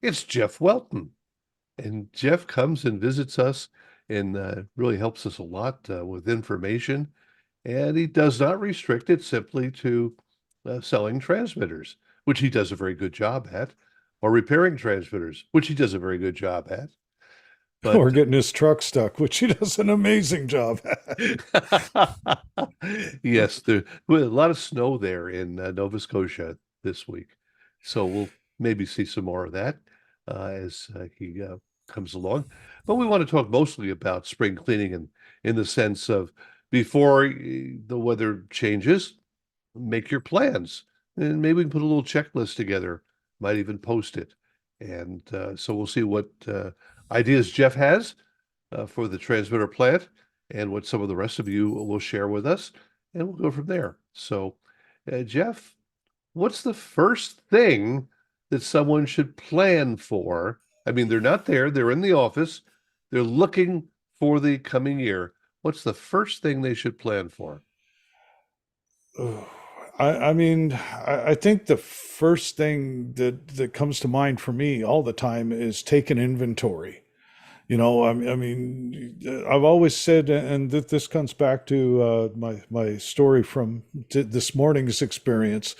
It's Jeff Welton. And Jeff comes and visits us and really helps us a lot with information. And he does not restrict it simply to selling transmitters, which he does a very good job at, or repairing transmitters, which he does a very good job at. But Or getting his truck stuck, which he does an amazing job at. yes, there well, a lot of snow there in Nova Scotia this week. So we'll maybe see some more of that as he comes along. But we want to talk mostly about spring cleaning and in the sense of before the weather changes, make your plans. And maybe we can put a little checklist together, might even post it. And so we'll see what ideas Jeff has for the transmitter plant and what some of the rest of you will share with us. And we'll go from there. So, Jeff, what's the first thing that someone should plan for? I mean, they're not there, they're in the office, they're looking for the coming year. What's the first thing they should plan for? Oh, I think the first thing that comes to mind for me all the time is take an inventory. I've always said, and this comes back to my story from this morning's experience,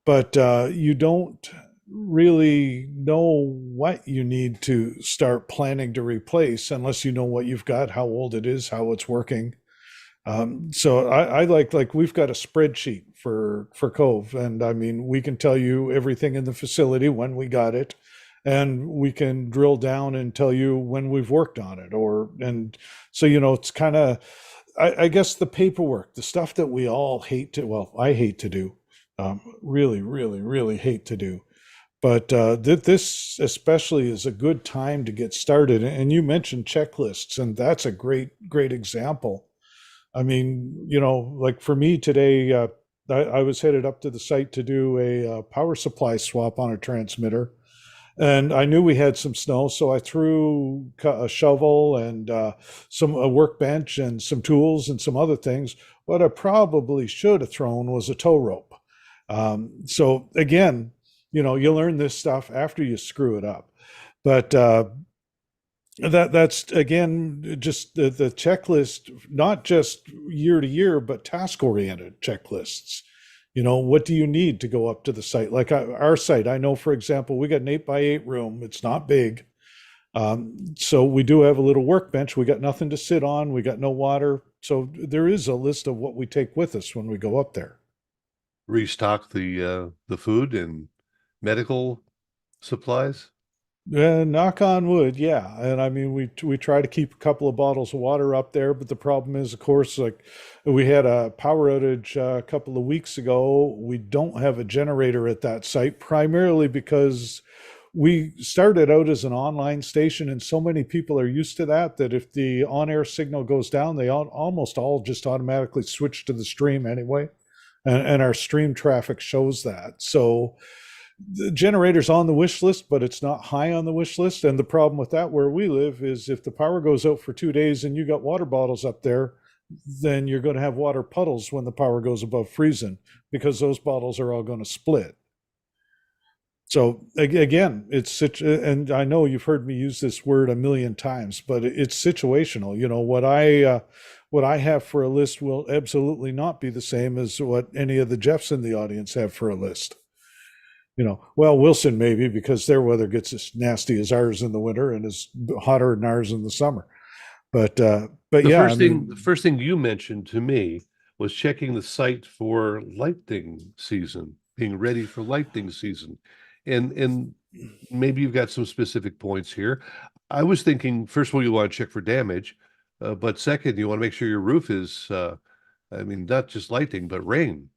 but you don't really know what you need to start planning to replace unless you know what you've got, how old it is, how it's working. So I like we've got a spreadsheet for Cove, and I mean we can tell you everything in the facility when we got it, and we can drill down and tell you when we've worked on it, or and so it's kind of I guess the paperwork, the stuff that we all hate to, well, I hate to do, really, really, really hate to do. But this especially is a good time to get started. And you mentioned checklists, and that's a great example. I mean, like for me today, I was headed up to the site to do a power supply swap on a transmitter. And I knew we had some snow, so I threw a shovel and some a workbench and some tools and some other things. What I probably should have thrown was a tow rope. So again, you learn this stuff after you screw it up. But that's again just the checklist, not just year to year, but task oriented checklists. What do you need to go up to the site? Like our site, I know, for example, we got an 8x8 room. It's not big. So we do have a little workbench. We got nothing to sit on. We got no water. So there is a list of what we take with us when we go up there. Restock the food and medical supplies? Knock on wood, yeah. And I mean, we try to keep a couple of bottles of water up there, but the problem is, of course, like we had a power outage a couple of weeks ago. We don't have a generator at that site, primarily because we started out as an online station, and so many people are used to that if the on-air signal goes down, they almost all just automatically switch to the stream anyway, and our stream traffic shows that. So the generator's on the wish list, but it's not high on the wish list. And the problem with that where we live is if the power goes out for 2 days and you got water bottles up there, then you're going to have water puddles when the power goes above freezing because those bottles are all going to split. So again, it's such, and I know you've heard me use this word a million times, but it's situational. What I have for a list will absolutely not be the same as what any of the Jeffs in the audience have for a list. Well, Wilson maybe because their weather gets as nasty as ours in the winter and is hotter than ours in the summer. But The yeah, I first thing, the mean, first thing you mentioned to me was checking the site for lighting season, being ready for lighting season. And maybe you've got some specific points here. I was thinking, first of all, you want to check for damage, but second, you want to make sure your roof is, I mean, not just lighting, but rain.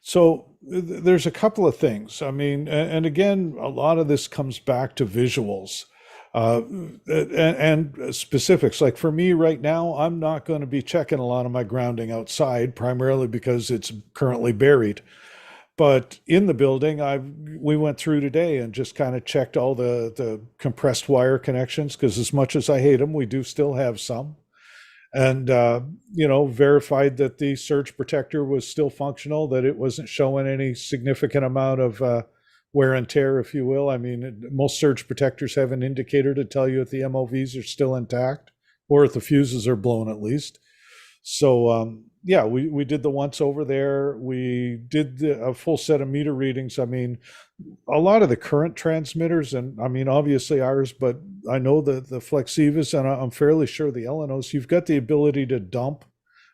so there's a couple of things. I mean, and again, a lot of this comes back to visuals. Uh, and specifics. Like for me right now, I'm not going to be checking a lot of my grounding outside, primarily because it's currently buried. But in the building, we went through today and just kind of checked all the compressed wire connections because as much as I hate them, we do still have some. And verified that the surge protector was still functional, that it wasn't showing any significant amount of wear and tear, if you will. I mean, most surge protectors have an indicator to tell you if the MOVs are still intact or if the fuses are blown at least. So yeah, we did the once over there. We did a full set of meter readings. I mean, a lot of the current transmitters, and I mean, obviously ours, but I know the Flexivas, and I'm fairly sure the Elenos, you've got the ability to dump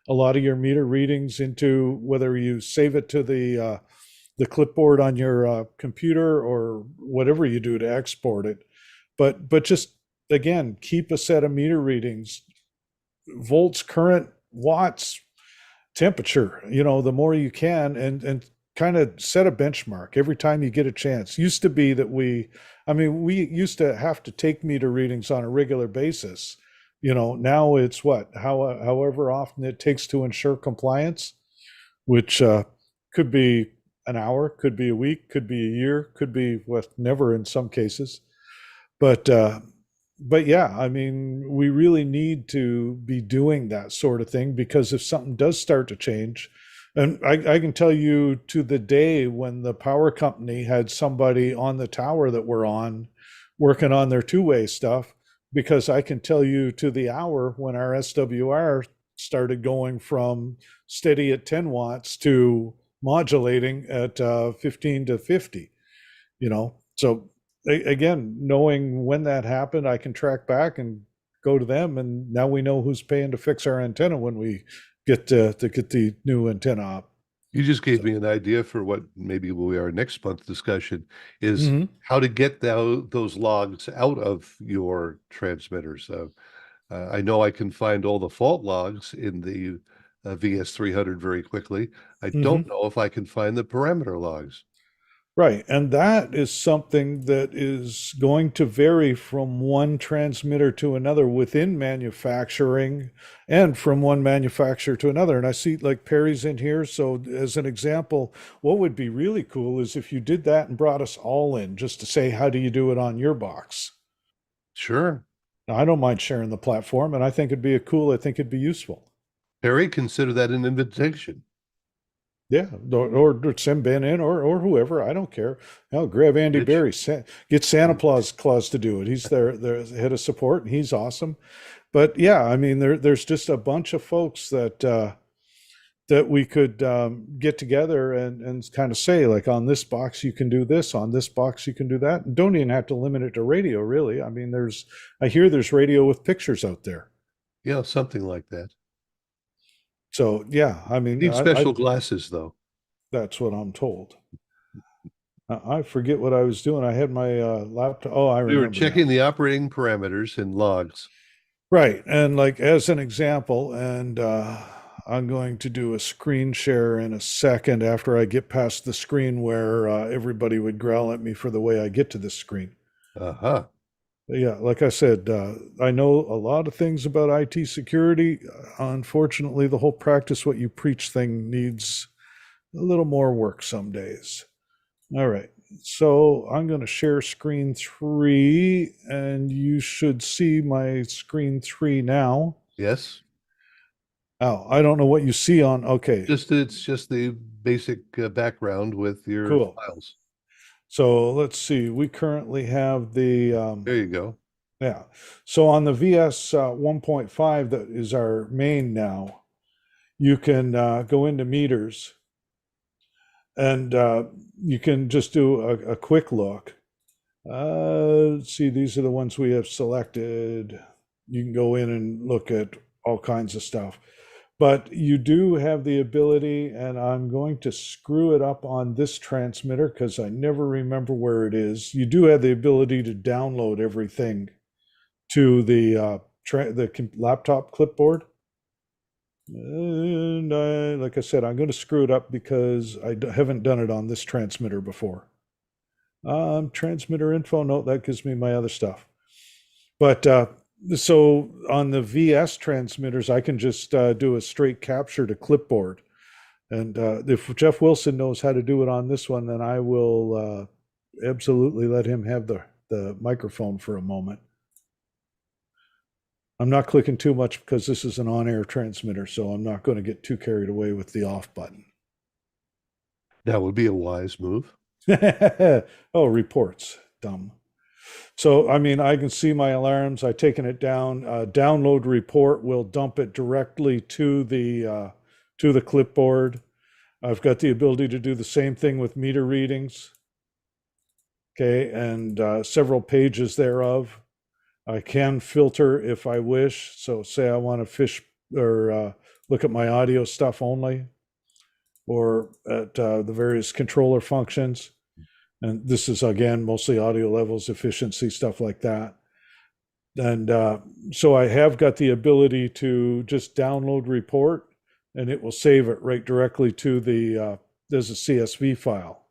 a lot of your meter readings into, whether you save it to the clipboard on your computer or whatever you do to export it. But just again, keep a set of meter readings, volts, current, watts, temperature, the more you can, and kind of set a benchmark every time you get a chance. Used to be that we used to have to take meter readings on a regular basis. Now it's however often it takes to ensure compliance, which could be an hour, could be a week, could be a year, could be never in some cases. But yeah, I mean, we really need to be doing that sort of thing, because if something does start to change, and I can tell you to the day when the power company had somebody on the tower that we're on working on their two-way stuff, because I can tell you to the hour when our SWR started going from steady at 10 watts to modulating at 15 to 50, So again, knowing when that happened, I can track back and go to them, and now we know who's paying to fix our antenna when we get to get the new antenna up. You just gave So, me an idea for what maybe will be our next month discussion is mhm. how to get those logs out of your transmitters. I know I can find all the fault logs in the VS300 very quickly. I don't Mhm. know if I can find the parameter logs. Right. And that is something that is going to vary from one transmitter to another within manufacturing and from one manufacturer to another. And I see like Perry's in here. So, as an example, what would be really cool is if you did that and brought us all in just to say, how do you do it on your box? Sure. Now, I don't mind sharing the platform, and I think it'd be useful. Harry, consider that an invitation. Yeah, or send Ben in, or whoever. I don't care. I'll grab Andy Mitch. Berry. Get Santa Claus to do it. He's their head of support, and he's awesome. But yeah, I mean, there's just a bunch of folks that we could get together and kind of say, like, on this box you can do this, on this box you can do that. And don't even have to limit it to radio, really. I mean, I hear there's radio with pictures out there. Yeah, something like that. So yeah, I You mean, need special glasses, though. that's what I'm told. I forget what I was doing. I had my laptop. Oh, I We were remember now. checking the operating parameters and logs. Right. And like as an example, and I'm going to do a screen share in a second after I get past the screen where everybody would growl at me for the way I get to this screen. Uh-huh. Yeah, like I said, I know a lot of things about IT security. Unfortunately, the whole practice what you preach thing needs a little more work some days. All right. So I'm going to share screen 3, and you should see my screen 3 now. Yes. Oh, I don't know what you see on. Okay, It's just the basic background with your cool. files. So let's see. We currently have There you go. yeah. So on the VS 1.5, that is our main now, you can go into meters, and you can just do a quick look. Let's see, these are the ones we have selected. You can go in and look at all kinds of stuff. But you do have the ability, and I'm going to screw it up on this transmitter because I never remember where it is. You do have the ability to download everything to the laptop clipboard. And like I said, I'm going to screw it up because haven't done it on this transmitter before. Transmitter info, no, that gives me my other stuff. But so on the VS transmitters, I can just do a straight capture to clipboard. And if Jeff Wilson knows how to do it on this one, then I will absolutely let him have the microphone for a moment. I'm not clicking too much because this is an on-air transmitter, so I'm not going to get too carried away with the off button. That would be a wise move. Oh, reports. Dumb. So, I mean, I can see my alarms. I've taken it down. Download report will dump it directly to the clipboard. I've got the ability to do the same thing with meter readings. Okay, and several pages thereof. I can filter if I wish. So, say I want to fish or look at my audio stuff only, or at the various controller functions. And this is again mostly audio levels, efficiency, stuff like that. And so I have got the ability to just download report, and it will save it right directly to there's a CSV file.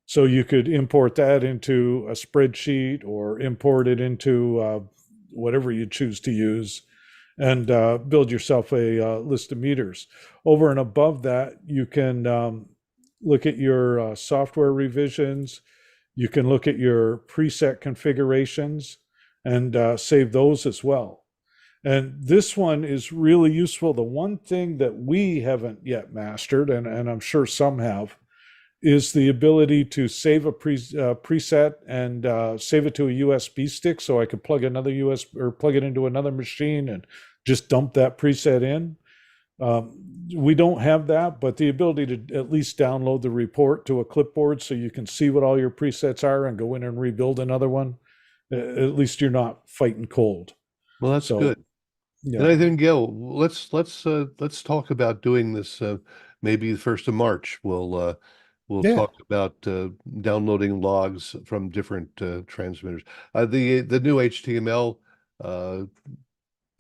So you could import that into a spreadsheet or import it into whatever you choose to use, and build yourself a list of meters. Over and above that, you can look at your software revisions. You can look at your preset configurations and save those as well. And this one is really useful. The one thing that we haven't yet mastered, and I'm sure some have, is the ability to save a preset and save it to a USB stick, so I could plug another US or plug it into another machine and just dump that preset in. We don't have that, but the ability to at least download the report to a clipboard so you can see what all your presets are and go in and rebuild another one. At least you're not fighting cold. Well, that's So, good. And yeah. I think, Gil, let's talk about doing this maybe the 1st of March. We'll Yeah. talk about downloading logs from different transmitters. The new HTML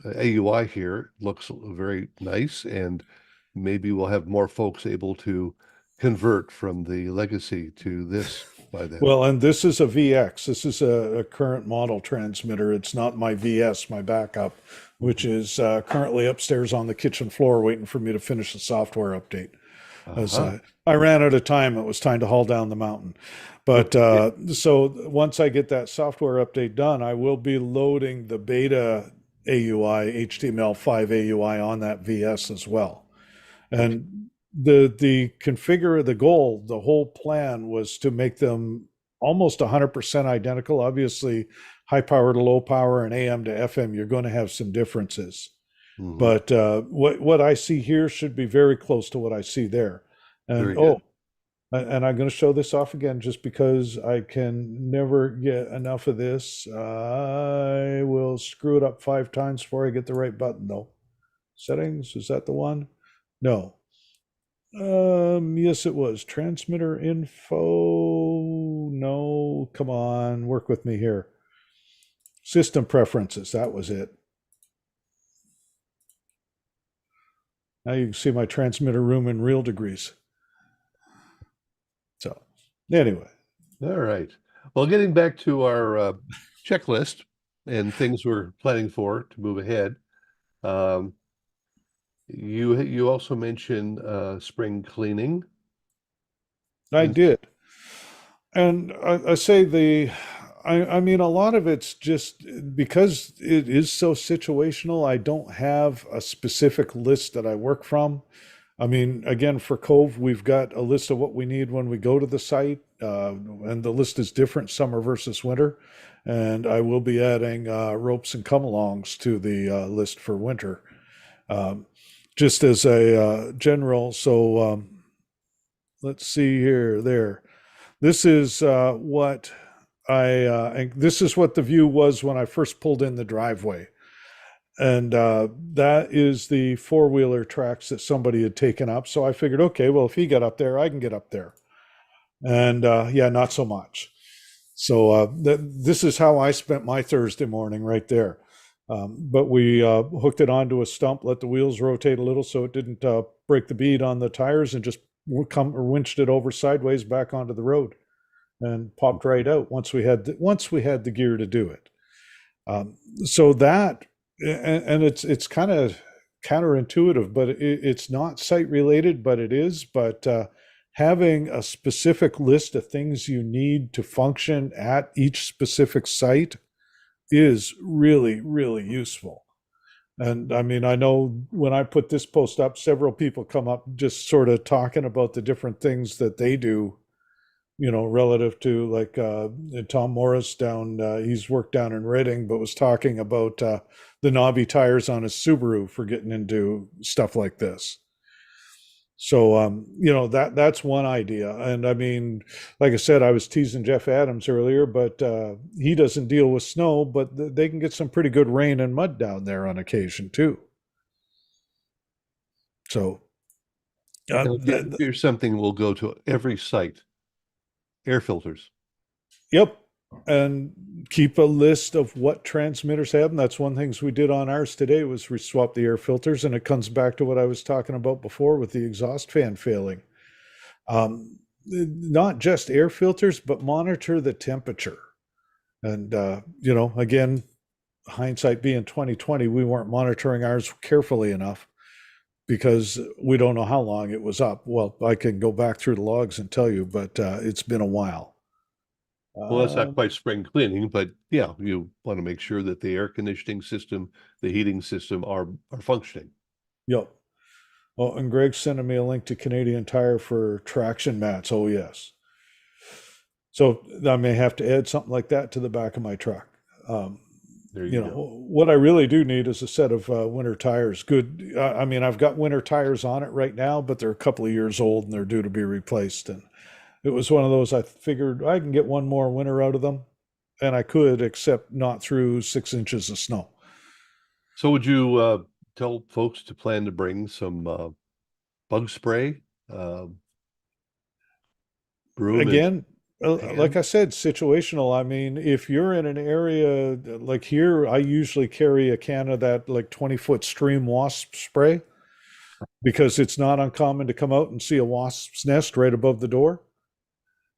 AUI here looks very nice, and maybe we'll have more folks able to convert from the legacy to this by then. Well, and this is a VX. This is a current model transmitter. It's not my VS, my backup, which Mhm. is currently upstairs on the kitchen floor waiting for me to finish the software update. As Uh-huh. I ran out of time, it was time to haul down the mountain. But Okay. so once I get that software update done, I will be loading the beta AUI, HTML5 AUI on that VS as well. Okay. And the goal, the whole plan was to make them almost 100% identical. Obviously, high power to low power and AM to FM, you're going to have some differences. Hmm. But what I see here should be very close to what I see there. And Very oh, good. and I'm going to show this off again just because I can never get enough of this. I will screw it up 5 times before I get the right button, though. Settings, is that the one? No. Yes, it was. Transmitter info. No, come on, work with me here. System preferences, that was it. Now you can see my transmitter room in real degrees. So, anyway, All right. Well, getting back to our checklist and things we're planning for to move ahead. Um, you also mentioned spring cleaning. I And did. And I say I mean, a lot of it's just because it is so situational. I don't have a specific list that I work from. I mean, again, for Cove, we've got a list of what we need when we go to the site, and the list is different summer versus winter. And I will be adding ropes and come-alongs to the list for winter, um, just as a general. So let's see here, there. This is what and this is what the view was when I first pulled in the driveway. And that is the four-wheeler tracks that somebody had taken up. So I figured, okay, well, if he got up there, I can get up there. And yeah, not so much. So this is how I spent my Thursday morning right there. But we hooked it onto a stump, let the wheels rotate a little so it didn't break the bead on the tires, and just come or winched it over sideways back onto the road and popped right out once we had the gear to do it. So that and it's kind of counterintuitive, but it's not site related, but it is. But having a specific list of things you need to function at each specific site is really, really useful. And I mean, I know when I put this post up, several people come up just sort of talking about the different things that they do relative to like Tom Morris down, he's worked down in Reading, but was talking about the knobby tires on his Subaru for getting into stuff like this. So that's one idea. And I mean, like I said, I was teasing Jeff Adams earlier, but he doesn't deal with snow, but they can get some pretty good rain and mud down there on occasion too. So Now, here's something we'll go to every site: air filters. yep. And keep a list of what transmitters have. And that's one things we did on ours today was we swapped the air filters, and it comes back to what I was talking about before with the exhaust fan failing. Not just air filters, but monitor the temperature. And again, hindsight being 2020, we weren't monitoring ours carefully enough because we don't know how long it was up. Well, I can go back through the logs and tell you, but it's been a while. Well, that's not quite spring cleaning, but yeah, you want to make sure that the air conditioning system, the heating system are functioning. Yep. Oh, and Greg's sending me a link to Canadian Tire for traction mats. Oh, yes. So I may have to add something like that to the back of my truck. There you go. What I really do need is a set of winter tires. Good. I mean, I've got winter tires on it right now, but they're a couple of years old and they're due to be replaced. And it was one of those I figured I can get one more winter out of them, and I could, except not through 6 inches of snow. So would you tell folks to plan to bring some bug spray, broom Again, and like pan? I said, situational. I mean, if you're in an area like here, I usually carry a can of that like 20-foot stream wasp spray because it's not uncommon to come out and see a wasp's nest right above the door.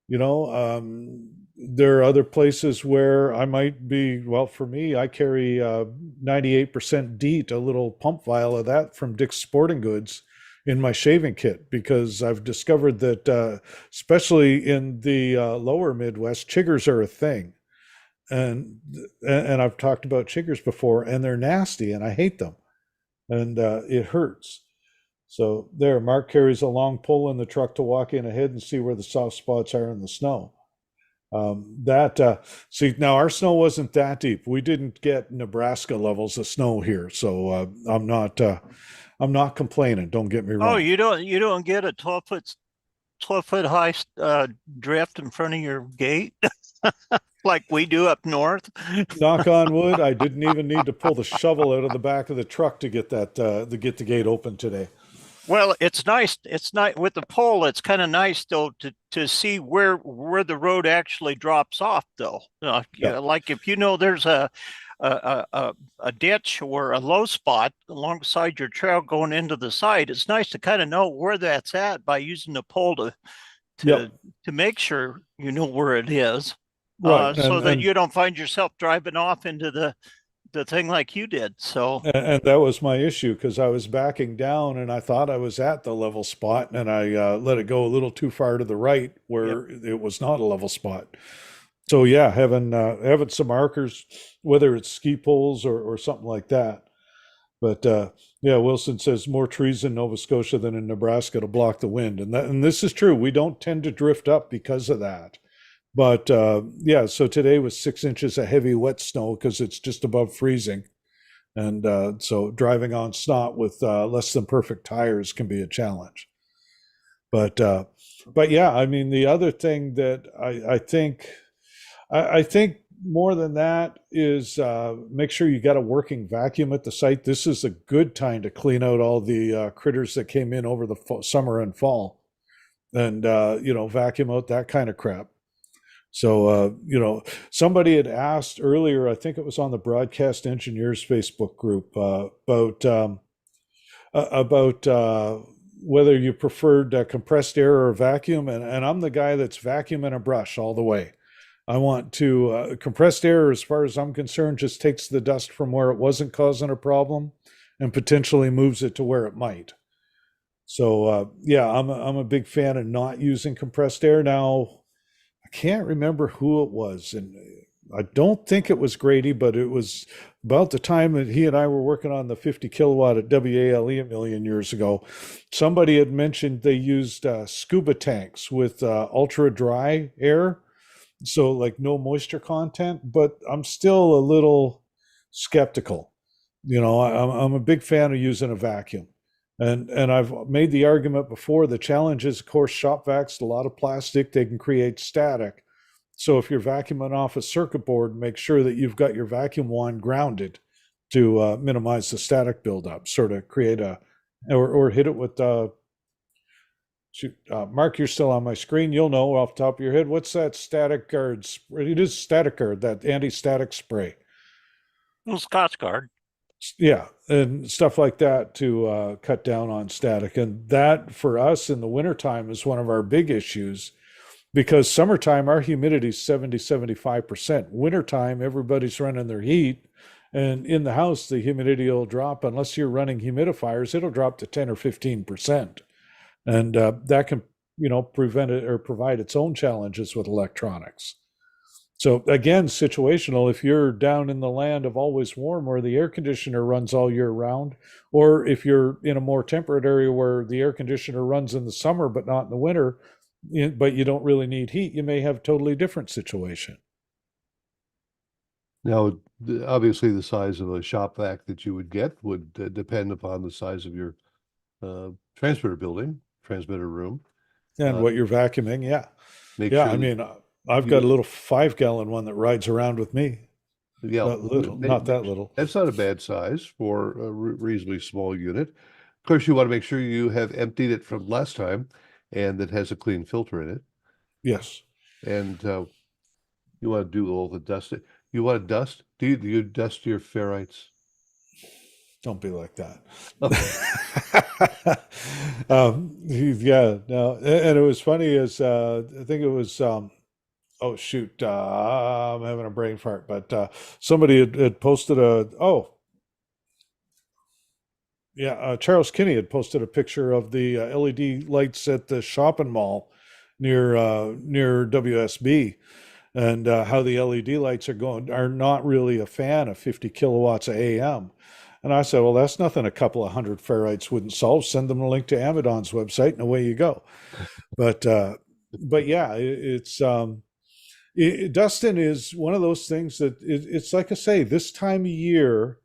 There are other places where I might be, well, for me, I carry 98% DEET, a little pump vial of that from Dick's Sporting Goods in my shaving kit because I've discovered that, especially in the lower Midwest, chiggers are a thing. And I've talked about chiggers before, and they're nasty, and I hate them, and it hurts. So there, Mark carries a long pole in the truck to walk in ahead and see where the soft spots are in the snow. See, now our snow wasn't that deep. We didn't get Nebraska levels of snow here, so I'm not complaining. Don't get me Oh, wrong. you don't get a 12 foot high drift in front of your gate like we do up north. Knock on wood, I didn't even need to pull the shovel out of the back of the truck to get that to get the gate open today. Well, it's nice. It's not with the pole. It's kind of nice though to see where the road actually drops off though. Yeah, Like if you know there's a ditch or a low spot alongside your trail going into the side, it's nice to kind of know where that's at by using the pole to yep, to make sure you know where it is, right, so that you don't find yourself driving off into the thing like you did. So and that was my issue because I was backing down and I thought I was at the level spot and I let it go a little too far to the right yep. where it was not a level spot. So yeah, having some markers, whether it's ski poles or something like that. But yeah, Wilson says more trees in Nova Scotia than in Nebraska to block the wind, and this is true. We don't tend to drift up because of that. But yeah, so today was 6 inches of heavy wet snow because it's just above freezing, and so driving on snot with less than perfect tires can be a challenge. But yeah, I mean the other thing that I think more than that is make sure you got a working vacuum at the site. This is a good time to clean out all the critters that came in over the summer and fall, and vacuum out that kind of crap. So somebody had asked earlier, I think it was on the Broadcast Engineers Facebook group, about whether you preferred compressed air or vacuum, and I'm the guy that's vacuum and a brush all the way. I want to compressed air, as far as I'm concerned, just takes the dust from where it wasn't causing a problem and potentially moves it to where it might. So yeah, I'm a big fan of not using compressed air. Now, I can't remember who it was, and I don't think it was Grady, but it was about the time that he and I were working on the 50 kilowatt at WALE a million years ago, somebody had mentioned they used scuba tanks with ultra dry air, so like no moisture content. But I'm still a little skeptical. I'm a big fan of using a vacuum. And I've made the argument before. The challenge is, of course, shop vacs, a lot of plastic, they can create static. So if you're vacuuming off a circuit board, make sure that you've got your vacuum wand grounded to minimize the static buildup. Sort of create or hit it with shoot, Mark, you're still on my screen. You'll know off the top of your head. What's that static guard? It is static guard, that anti-static spray. Well, Scotch Guard. Yeah, and stuff like that to cut down on static. And that for us in the wintertime is one of our big issues, because summertime, our humidity is 70-75%. Wintertime, everybody's running their heat. And in the house, the humidity will drop. Unless you're running humidifiers, it'll drop to 10 or 15%. And that can, prevent it or provide its own challenges with electronics. So again, situational. If you're down in the land of always warm where the air conditioner runs all year round, or if you're in a more temperate area where the air conditioner runs in the summer but not in the winter, but you don't really need heat, you may have a totally different situation. Now, obviously, the size of a shop vac that you would get would depend upon the size of your transmitter room. And what you're vacuuming, yeah. Make Yeah, sure I mean, I've got a little 5-gallon one that rides around with me. yeah, Not that little. That's not a bad size for a reasonably small unit. Of course, you want to make sure you have emptied it from last time and that has a clean filter in it. Yes. And you want to do all the dust. You want to dust? Do you dust your ferrites? Don't be like that. Okay. Yeah, no, and it was funny as I think it was. Oh shoot, I'm having a brain fart. But somebody had posted Charles Kinney had posted a picture of the LED lights at the shopping mall near WSB, and how the LED lights are not really a fan of 50 kilowatts of AM. And I said, well, that's nothing a couple of hundred ferrites wouldn't solve. Send them a link to Amazon's website and away you go. But yeah, Dustin is one of those things that it's like I say, this time of year,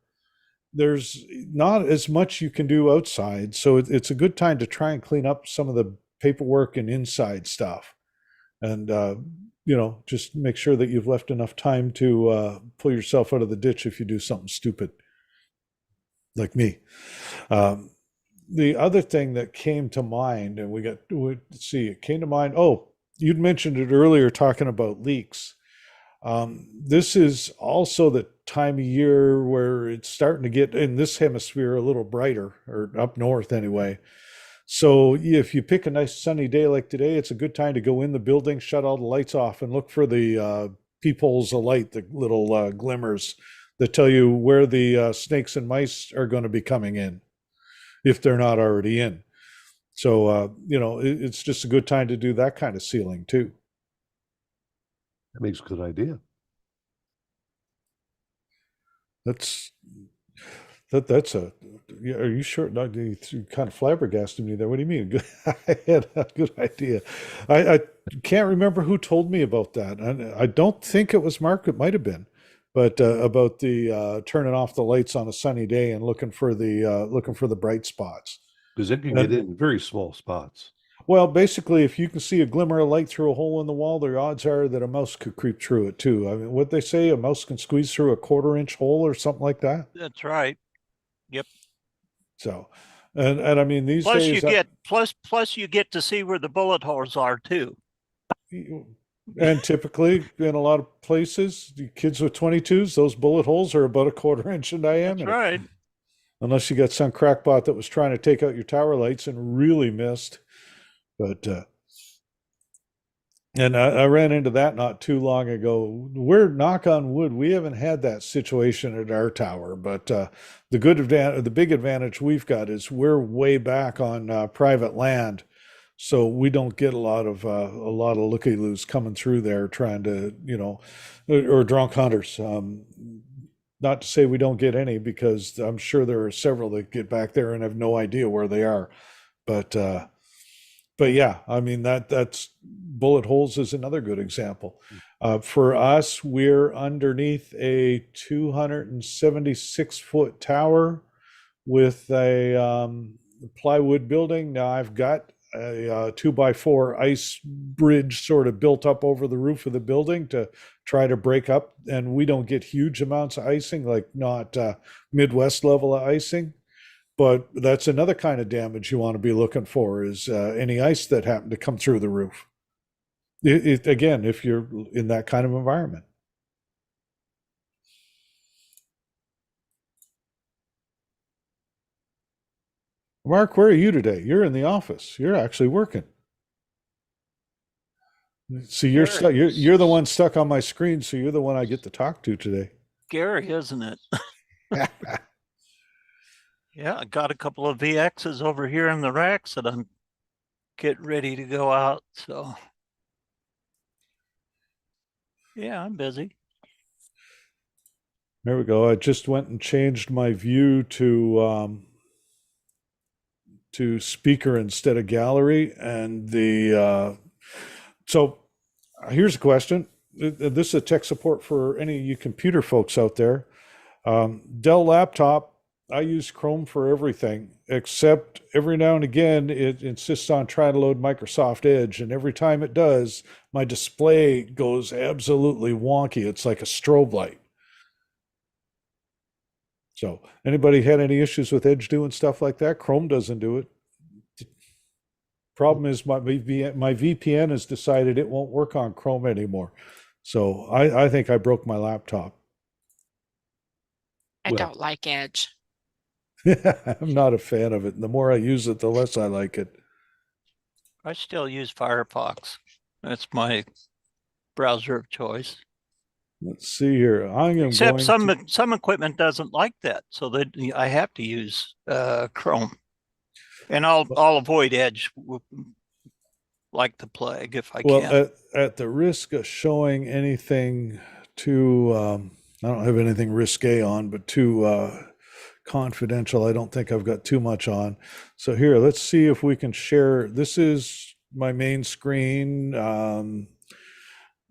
there's not as much you can do outside. So it's a good time to try and clean up some of the paperwork and inside stuff. And, just make sure that you've left enough time to pull yourself out of the ditch if you do something stupid. Like me. The other thing that came to mind, and let's see, it came to mind. Oh, you'd mentioned it earlier talking about leaks. This is also the time of year where it's starting to get in this hemisphere a little brighter, or up north anyway. So if you pick a nice sunny day like today, it's a good time to go in the building, shut all the lights off, and look for the peepholes of light, the little glimmers that tell you where the snakes and mice are going to be coming in, if they're not already in. So, it's just a good time to do that kind of sealing too. That makes a good idea. That's are you sure? No, you kind of flabbergasted me there. What do you mean? I had a good idea. I can't remember who told me about that. I don't think it was Mark. It might have been. But about the turning off the lights on a sunny day and looking for the bright spots. Because it can get in very small spots. Well, basically, if you can see a glimmer of light through a hole in the wall, the odds are that a mouse could creep through it too. I mean, what they say, a mouse can squeeze through a 1/4-inch hole or something like that. That's right. Yep. So, and I mean these plus days, plus you get to see where the bullet holes are too. And typically, in a lot of places, the kids with 22s, those bullet holes are about a 1/4 inch in diameter. That's right. Unless you got some crackpot that was trying to take out your tower lights and really missed. But and I ran into that not too long ago. We're, knock on wood, we haven't had that situation at our tower. But the big advantage we've got is we're way back on private land. So we don't get a lot of looky-loos coming through there trying to, or drunk hunters. Not to say we don't get any, because I'm sure there are several that get back there and have no idea where they are. But yeah, I mean that's bullet holes is another good example. For us, we're underneath a 276-foot tower with a plywood building. Now I've got a 2x4 ice bridge sort of built up over the roof of the building to try to break up, and we don't get huge amounts of icing, like not Midwest level of icing. But that's another kind of damage you want to be looking for, is any ice that happened to come through the roof. Again, if you're in that kind of environment. Mark, where are you today? You're in the office. You're actually working. See, you're stuck. You're the one stuck on my screen, so you're the one I get to talk to today. Scary, isn't it? Yeah, I got a couple of VXs over here in the racks that I'm getting ready to go out. So yeah, I'm busy. There we go. I just went and changed my view to speaker instead of gallery, and the so here's a question. This is a tech support for any of you computer folks out there. Dell laptop, I use Chrome for everything, except every now and again it insists on trying to load Microsoft Edge, and every time it does, my display goes absolutely wonky. It's like a strobe light. So, anybody had any issues with Edge doing stuff like that? Chrome doesn't do it. Problem is my VPN has decided it won't work on Chrome anymore. So I think I broke my laptop. I Well- don't like Edge. I'm not a fan of it. The more I use it, the less I like it. I still use Firefox. That's my browser of choice. Let's see here. I am Except going some equipment doesn't like that, so that I have to use Chrome, and I'll avoid Edge like the plague if I well, can. at the risk of showing anything too, I don't have anything risque on, but too confidential. I don't think I've got too much on. So here, let's see if we can share. This is my main screen,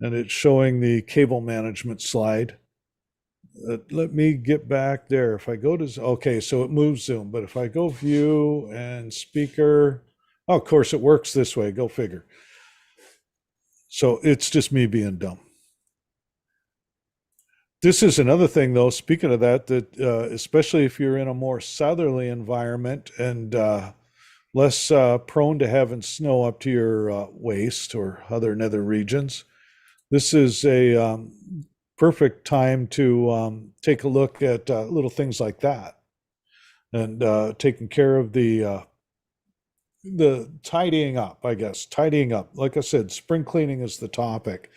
and it's showing the cable management slide. Let me get back there. If I go to, okay, so it moves Zoom, but if I go view and speaker, oh, of course it works this way. Go figure. So it's just me being dumb. This is another thing, though, speaking of that, especially if you're in a more southerly environment and less prone to having snow up to your waist or other nether regions, this is a perfect time to take a look at little things like that, and taking care of the tidying up, I guess. Tidying up. Like I said, spring cleaning is the topic.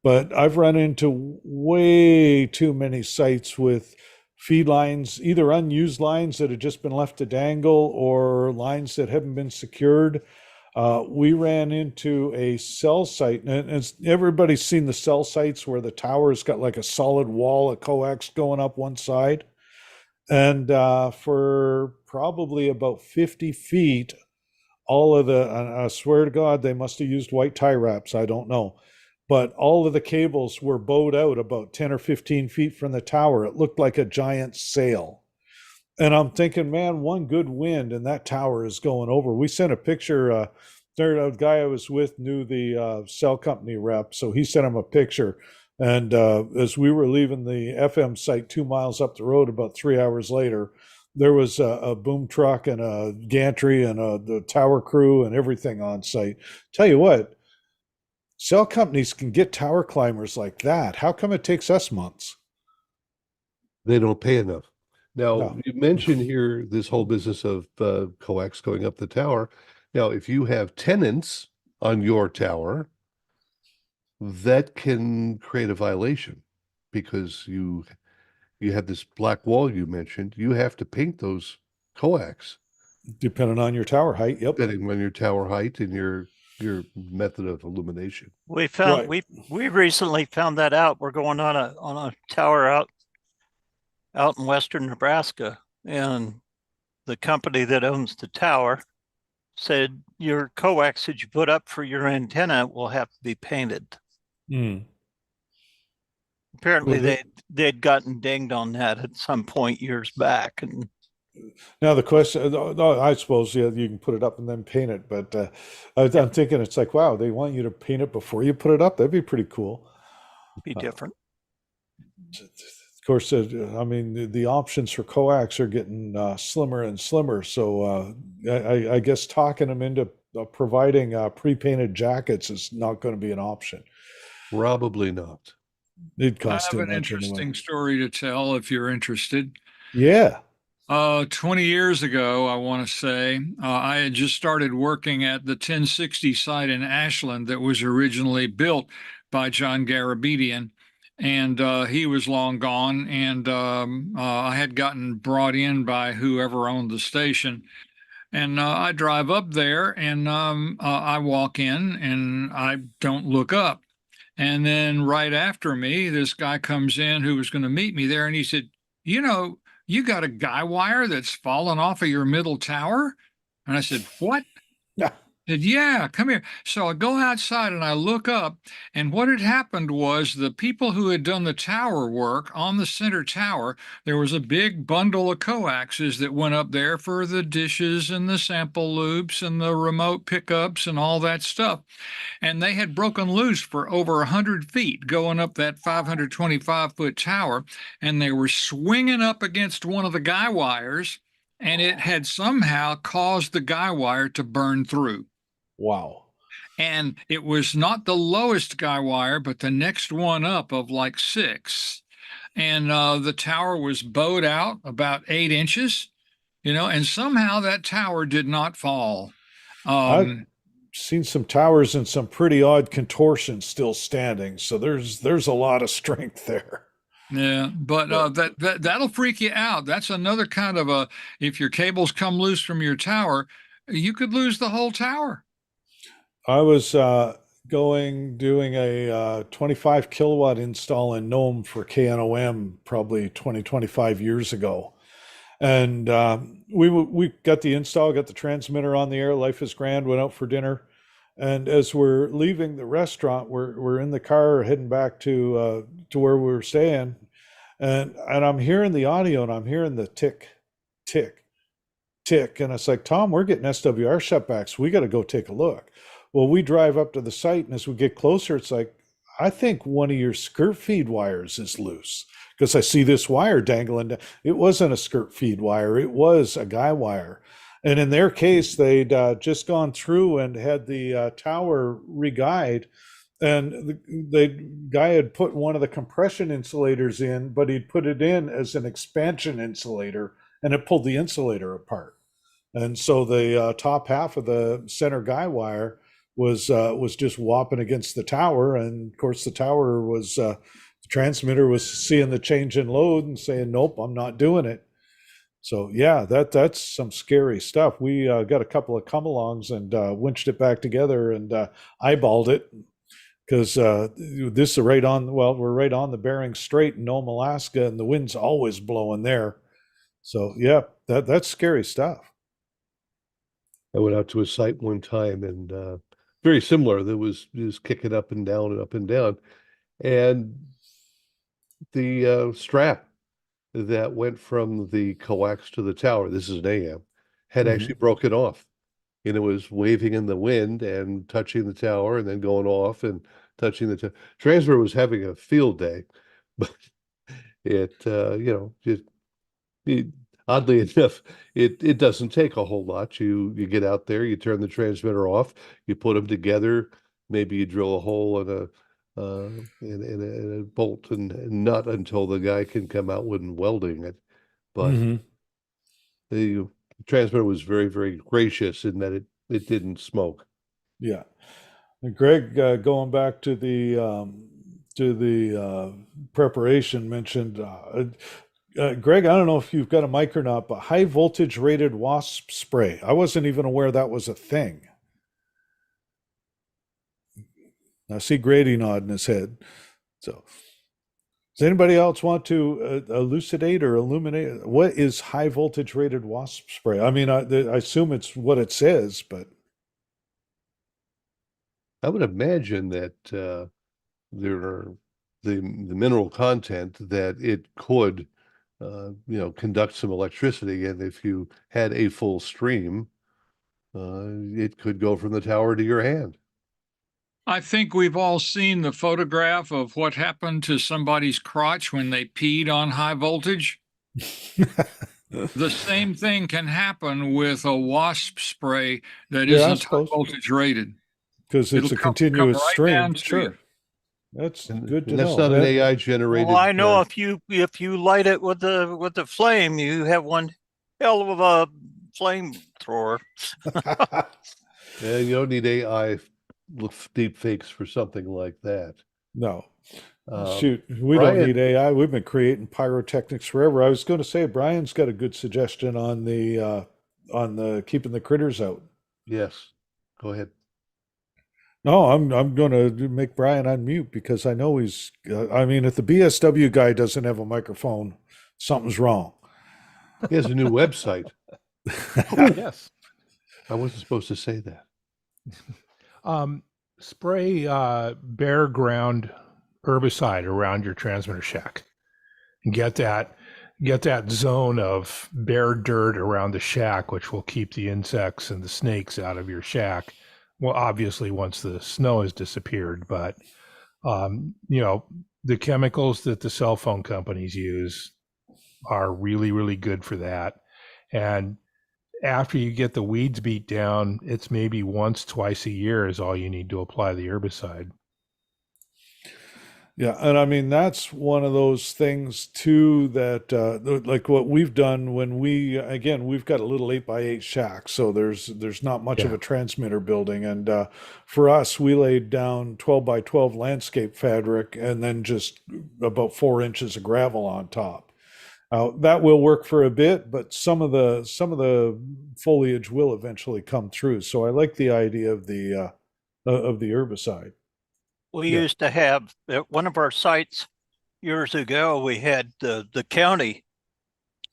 But I've run into way too many sites with feed lines, either unused lines that have just been left to dangle or lines that haven't been secured. We ran into a cell site, and everybody's seen the cell sites where the tower's got like a solid wall of coax going up one side. And for probably about 50 feet, all of I swear to God, they must have used white tie wraps. I don't know. But all of the cables were bowed out about 10 or 15 feet from the tower. It looked like a giant sail. And I'm thinking, man, one good wind and that tower is going over. We sent a picture. The guy I was with knew the cell company rep, so he sent him a picture. And as we were leaving the FM site 2 miles up the road, about 3 hours later, there was a boom truck and a gantry and the tower crew and everything on site. Tell you what, cell companies can get tower climbers like that. How come it takes us months? They don't pay enough. Now, No. you mentioned here this whole business of coax going up the tower. Now, if you have tenants on your tower, that can create a violation because you have this black wall you mentioned. You have to paint those coax Depending on your tower height. Yep. depending on your tower height and your method of illumination. We found Right. we recently found that out. We're going on a tower out out in western Nebraska, and the company that owns the tower said your coax that you put up for your antenna will have to be painted. Mm. Apparently, Well, they'd gotten dinged on that at some point years back, and now the question, I suppose, yeah, you can put it up and then paint it, but I'm thinking it's like, wow, they want you to paint it before you put it up. That'd be pretty cool. be Uh, different. of course, I mean, the options for coax are getting slimmer and slimmer. So I guess talking them into providing pre-painted jackets is not going to be an option. Probably not. It'd I cost have too an much anyway. interesting story to tell if you're interested. Yeah. 20 years ago, I want to say, I had just started working at the 1060 site in Ashland that was originally built by John Garabedian. And he was long gone. And I had gotten brought in by whoever owned the station. And I drive up there and I walk in and I don't look up. And then right after me, this guy comes in who was going to meet me there. And he said, you know, you got a guy wire that's fallen off of your middle tower? And I said, what? He said, yeah, come here. So I go outside and I look up, and what had happened was the people who had done the tower work on the center tower, there was a big bundle of coaxes that went up there for the dishes and the sample loops and the remote pickups and all that stuff. And they had broken loose for over 100 feet going up that 525-foot tower, and they were swinging up against one of the guy wires, and it had somehow caused the guy wire to burn through. Wow. And it was not the lowest guy wire, but the next one up of like 6. And the tower was bowed out about 8 inches, and somehow that tower did not fall. I've seen some towers and some pretty odd contortions still standing. So there's a lot of strength there. Yeah, but that'll freak you out. That's another kind of if your cables come loose from your tower, you could lose the whole tower. I was doing a 25 kilowatt install in Nome for KNOM probably 25 years ago. And we got the install, got the transmitter on the air. Life is grand. Went out for dinner, and as we're leaving the restaurant, we're in the car heading back to where we were staying, and I'm hearing the audio, and I'm hearing the tick, tick, tick, and it's like, Tom, we're getting SWR shutbacks. We got to go take a look. Well, we drive up to the site, and as we get closer, it's like, I think one of your skirt feed wires is loose, because I see this wire dangling. It wasn't a skirt feed wire, it was a guy wire. And in their case, they'd just gone through and had the tower re-guyed, and the guy had put one of the compression insulators in, but he'd put it in as an expansion insulator, and it pulled the insulator apart. And so the top half of the center guy wire was just whopping against the tower, and of course the tower was the transmitter was seeing the change in load and saying, nope, I'm not doing it. So yeah, that's some scary stuff. We got a couple of come-alongs and winched it back together and eyeballed it, because this is we're right on the Bering Strait in Nome, Alaska, and the wind's always blowing there. So yeah, that's scary stuff. I went out to a site one time and very similar. That was just kicking up and down and up and down. And the strap that went from the coax to the tower, this is an AM, had actually broken off. And it was waving in the wind and touching the tower and then going off and touching the transmitter was having a field day, but it just oddly enough, it doesn't take a whole lot. You get out there, you turn the transmitter off, you put them together, maybe you drill a hole in a bolt and nut until the guy can come out with welding it. But the transmitter was very, very gracious in that it didn't smoke. Yeah. And Greg, going back to the preparation mentioned, Greg, I don't know if you've got a mic or not, but high voltage rated wasp spray. I wasn't even aware that was a thing. I see Grady nodding his head. So Does anybody else want to elucidate or illuminate what is high voltage rated wasp spray? I mean, I assume it's what it says, but I would imagine that there are the mineral content that it could conduct some electricity, and if you had a full stream, it could go from the tower to your hand. I think we've all seen the photograph of what happened to somebody's crotch when they peed on high voltage. The same thing can happen with a wasp spray that Yeah, I isn't high suppose. voltage rated. Because it's It'll a come continuous right stream. down to you. Sure. That's good to And that's know. not an And- AI generated. Well, I know if you light it with the flame, you have one hell of a flamethrower. Yeah, you don't need AI deep fakes for something like that. No. Um, Shoot, we don't Brian- need AI. We've been creating pyrotechnics forever. I was going to say Brian's got a good suggestion on the keeping the critters out. Yes, go ahead. No, I'm going to make Brian unmute because I know he's. I mean, if the BSW guy doesn't have a microphone, something's wrong. He has a new website. Yes. I wasn't supposed to say that. Spray bare ground herbicide around your transmitter shack. Get that zone of bare dirt around the shack, which will keep the insects and the snakes out of your shack. Well, obviously, once the snow has disappeared, but the chemicals that the cell phone companies use are really, really good for that. And after you get the weeds beat down, it's maybe once, twice a year is all you need to apply the herbicide. Yeah, and I mean that's one of those things too that like what we've done when we've got a little 8x8 shack, so there's not much of Yeah. a transmitter building, and for us we laid down 12x12 landscape fabric and then just about 4 inches of gravel on top. That will work for a bit, but some of the foliage will eventually come through. So I like the idea of the herbicide. We Yeah. used to have at one of our sites years ago. We had the county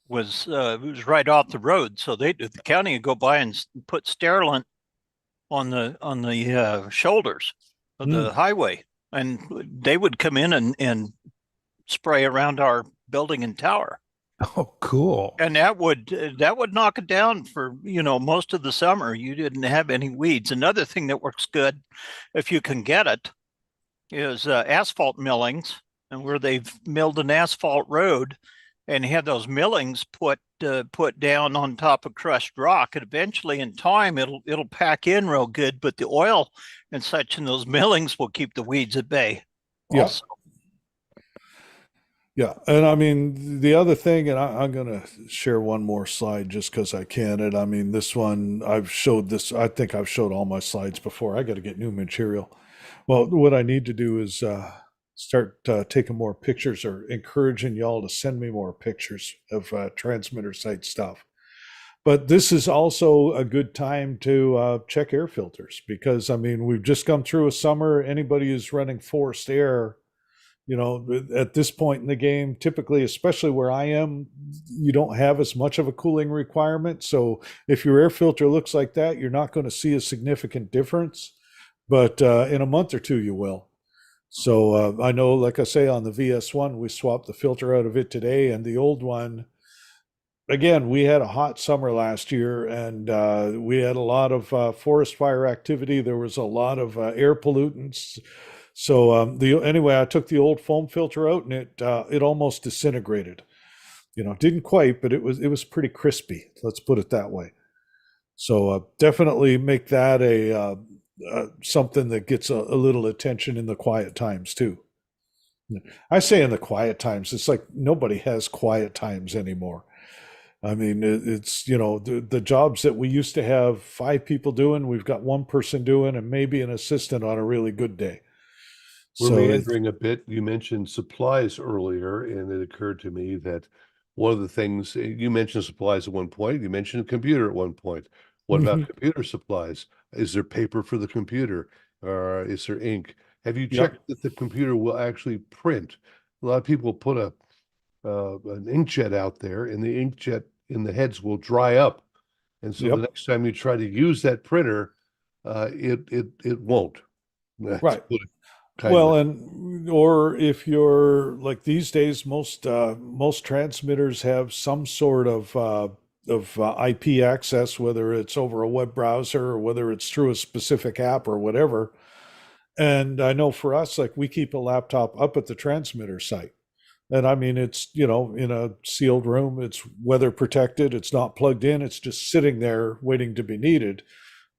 was it was right off the road, so the county would go by and put sterilant on the shoulders of the highway, and they would come in and spray around our building and tower. Oh, cool. And that would knock it down for most of the summer. You didn't have any weeds. Another thing that works good, if you can get it, is asphalt millings, and where they've milled an asphalt road, and have those millings put down on top of crushed rock, and eventually, in time, it'll pack in real good. But the oil and such in those millings will keep the weeds at bay. Yeah. Also. Yeah, and I mean the other thing, and I'm going to share one more slide just because I can. And I mean this one, I've showed this. I think I've showed all my slides before. I got to get new material. Well, what I need to do is start taking more pictures, or encouraging y'all to send me more pictures of transmitter site stuff. But this is also a good time to check air filters, because I mean we've just come through a summer. Anybody who's running forced air, at this point in the game, typically, especially where I am, you don't have as much of a cooling requirement. So if your air filter looks like that, you're not going to see a significant difference. But in a month or two, you will. So I know, like I say, on the VS1, we swapped the filter out of it today, and the old one, again, we had a hot summer last year, and we had a lot of forest fire activity. There was a lot of air pollutants. So anyway, I took the old foam filter out, and it almost disintegrated. Didn't quite, but it was pretty crispy. Let's put it that way. So definitely make that a something that gets a little attention in the quiet times too. I say in the quiet times, it's like nobody has quiet times anymore. I mean, it's the jobs that we used to have 5 people doing, we've got 1 person doing, and maybe an assistant on a really good day. We're meandering a bit. You mentioned supplies earlier, and it occurred to me that one of the things you mentioned supplies at one point, you mentioned a computer at one point. What about computer supplies? Is there paper for the computer? Or is there ink? Have you checked that the computer will actually print a lot of people put an inkjet out there, and the inkjet in the heads will dry up, and so the Yep. next time you try to use that printer, it won't. That's Right. put it Well, kindly. and or if you're like these days, most transmitters have some sort of IP access, whether it's over a web browser or whether it's through a specific app or whatever. And I know for us, like we keep a laptop up at the transmitter site. And I mean, it's, in a sealed room, it's weather protected, it's not plugged in, it's just sitting there waiting to be needed.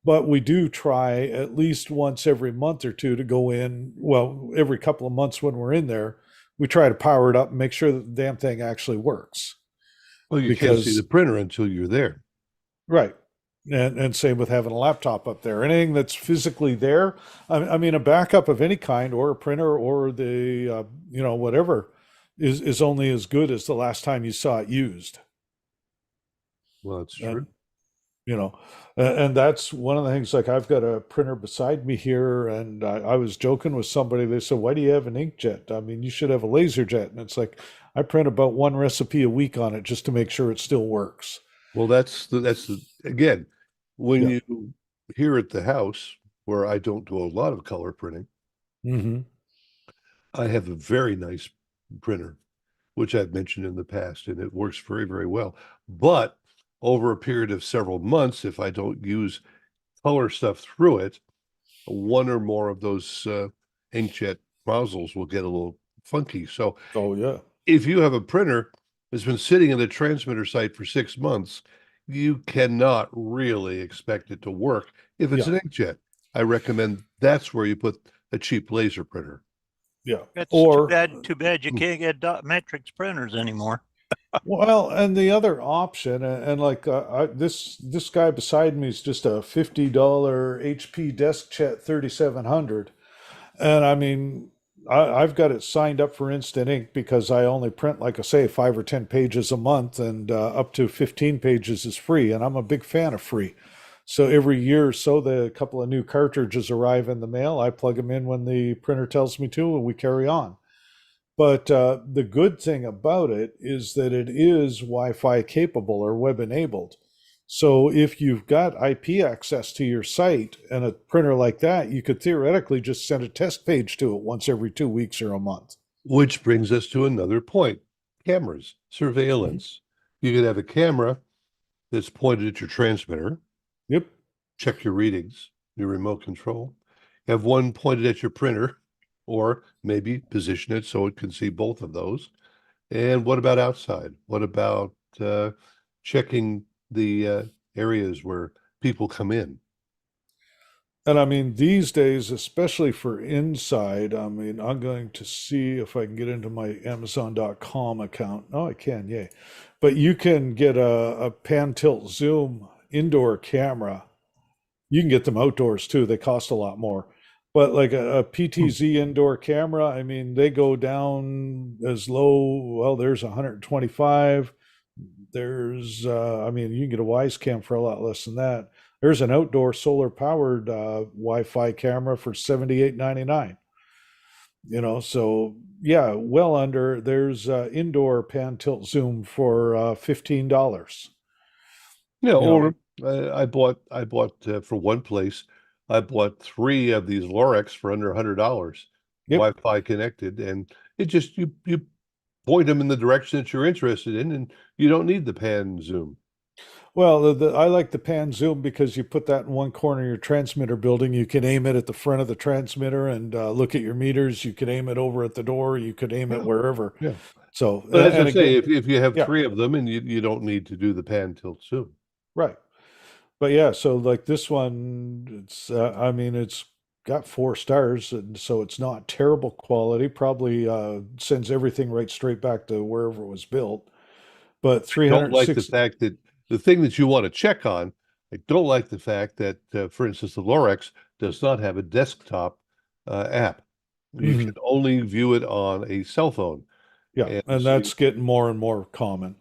But we do try at least once every month or two to go in, well, every couple of months when we're in there, we try to power it up and make sure that the damn thing actually works. Well, you can't see the Because, printer until you're there. right. And same with having a laptop up there. Anything that's physically there, I mean, a backup of any kind or a printer or whatever is only as good as the last time you saw it used. Well, that's And true. you know and that's one of the things. Like I've got a printer beside me here, and I was joking with somebody. They said, why do you have an inkjet? I mean, you should have a laser jet. And it's like, I print about one recipe a week on it just to make sure it still works. Well, that's the again, when Yeah. you here at the house where I don't do a lot of color printing, Hmm. I have a very nice printer, which I've mentioned in the past, and it works very, very well. But over a period of several months, if I don't use color stuff through it, one or more of those inkjet nozzles will get a little funky. So Oh yeah. if you have a printer that's been sitting in the transmitter site for 6 months, you cannot really expect it to work if it's Yeah. an inkjet. I recommend that's where you put a cheap laser printer. Yeah. It's too Or bad. Too bad you can't get dot matrix printers anymore. well, and the other option, and like this guy beside me is just a $50 HP DeskJet 3700. And I mean, I've got it signed up for Instant Ink because I only print, like I say, 5 or 10 pages a month, and up to 15 pages is free. And I'm a big fan of free. So every year or so, the couple of new cartridges arrive in the mail. I plug them in when the printer tells me to, and we carry on. But the good thing about it is that it is Wi-Fi capable or web enabled. So if you've got IP access to your site and a printer like that, you could theoretically just send a test page to it once every 2 weeks or a month. Which brings us to another point: cameras, Mhm. surveillance. You could have a camera that's pointed at your transmitter, Yep. check your readings, your remote control. Have one pointed at your printer, or maybe position it so it can see both of those. And what about outside? What about checking the areas where people come in? And I mean, these days, especially for inside, I mean, I'm going to see if I can get into my Amazon.com account. Oh, I can, yay. But you can get a pan tilt zoom indoor camera. You can get them outdoors too. They cost a lot more. But like a Hmm. PTZ indoor camera, I mean, they go down as low. Well, there's 125. There's, I mean, you can get a Wise Cam for a lot less than that. There's an outdoor solar powered Wi-Fi camera for 78.99. So yeah, well under. There's indoor pan tilt zoom for $15. Yeah, You know, or I bought for one place, I bought three of these Lorex for under $100, yep. Wi-Fi connected, and it just you point them in the direction that you're interested in, and you don't need the pan zoom. Well, I like the pan zoom because you put that in one corner of your transmitter building. You can aim it at the front of the transmitter and look at your meters. You could aim it over at the door. You could aim it Yeah, wherever. yeah. So, But as I and say, again, if you have yeah, three of them, and you don't need to do the pan tilt zoom. right. But yeah, so like this one, I mean, it's got 4 stars, and so it's not terrible quality. Probably sends everything right straight back to wherever it was built. But Don't like the 360, fact that the thing that you want to check on, I don't like the fact that, for instance, the Lorex does not have a desktop app. You can mhm, only view it on a cell phone. yeah, And and so, that's getting more and more common.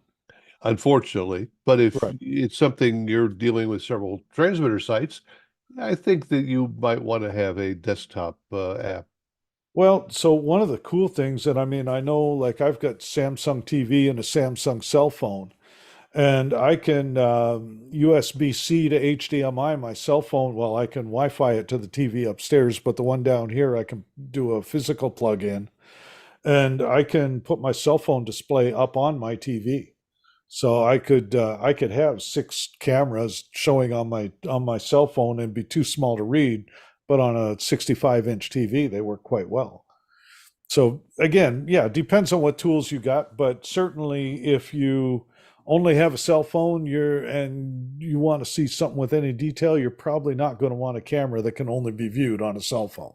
unfortunately, but if Right. it's something you're dealing with several transmitter sites, I think that you might want to have a desktop app. Well, so one of the cool things that I mean, I know like I've got Samsung TV and a Samsung cell phone, and I can USB-C to HDMI my cell phone. Well, I can Wi-Fi it to the TV upstairs, but the one down here I can do a physical plug in, and I can put my cell phone display up on my TV. So I could have six cameras showing on my cell phone and be too small to read, but on a 65-inch TV they work quite well. So again, yeah, it depends on what tools you got, but certainly if you only have a cell phone, and you want to see something with any detail, you're probably not going to want a camera that can only be viewed on a cell phone.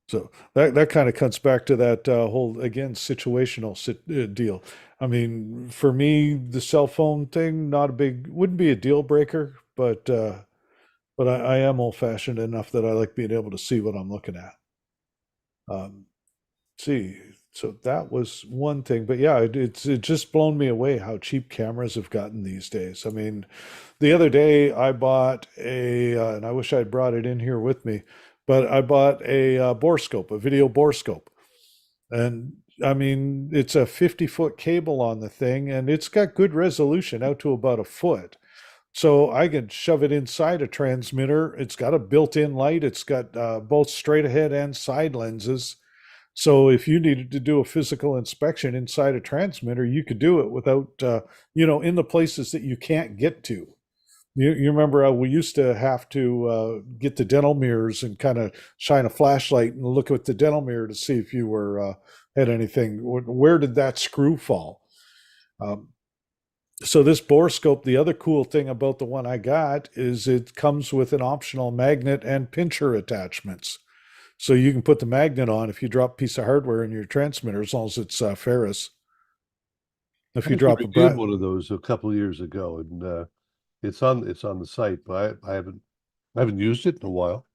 So that kind of cuts back to that whole again situational deal. I mean, for me, the cell phone thing wouldn't be a deal breaker, but I am old fashioned enough that I like being able to see what I'm looking at. Um, see, so that was one thing, but yeah, it just blown me away how cheap cameras have gotten these days. I mean, the other day I bought and I wish I'd brought it in here with me, but I bought a borescope, a video borescope, and I mean, it's a 50-foot cable on the thing, and it's got good resolution out to about a foot. So I can shove it inside a transmitter. It's got a built-in light. It's got both straight ahead and side lenses. So if you needed to do a physical inspection inside a transmitter, you could do it without, in the places that you can't get to. You remember we used to have to get the dental mirrors and kind of shine a flashlight and look at the dental mirror to see if you were had anything. Where did that screw fall? So this borescope, the other cool thing about the one I got is it comes with an optional magnet and pincher attachments. So you can put the magnet on if you drop a piece of hardware in your transmitter, as long as it's ferrous. If you drop a reviewed one of those a couple of years ago, and it's on the site, but I haven't used it in a while.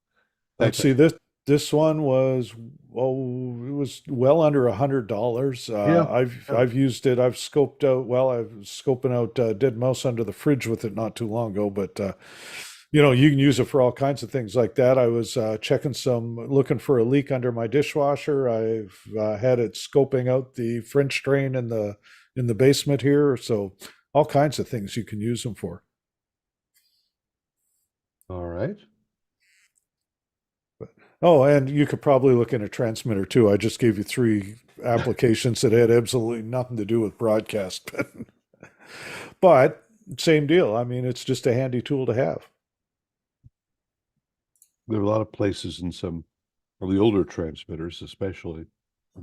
let's see, this one was it was well under $100. Yeah. I've used it. I've scoped out. Well, I was scoping out dead mouse under the fridge with it not too long ago, but you can use it for all kinds of things like that. I was looking for a leak under my dishwasher. I've had it scoping out the French drain in the basement here. So all kinds of things you can use them for. All right. Oh, and you could probably look in a transmitter too. I just gave you 3 applications that had absolutely nothing to do with broadcast, but same deal. I mean, it's just a handy tool to have. There are a lot of places in some of the older transmitters, especially,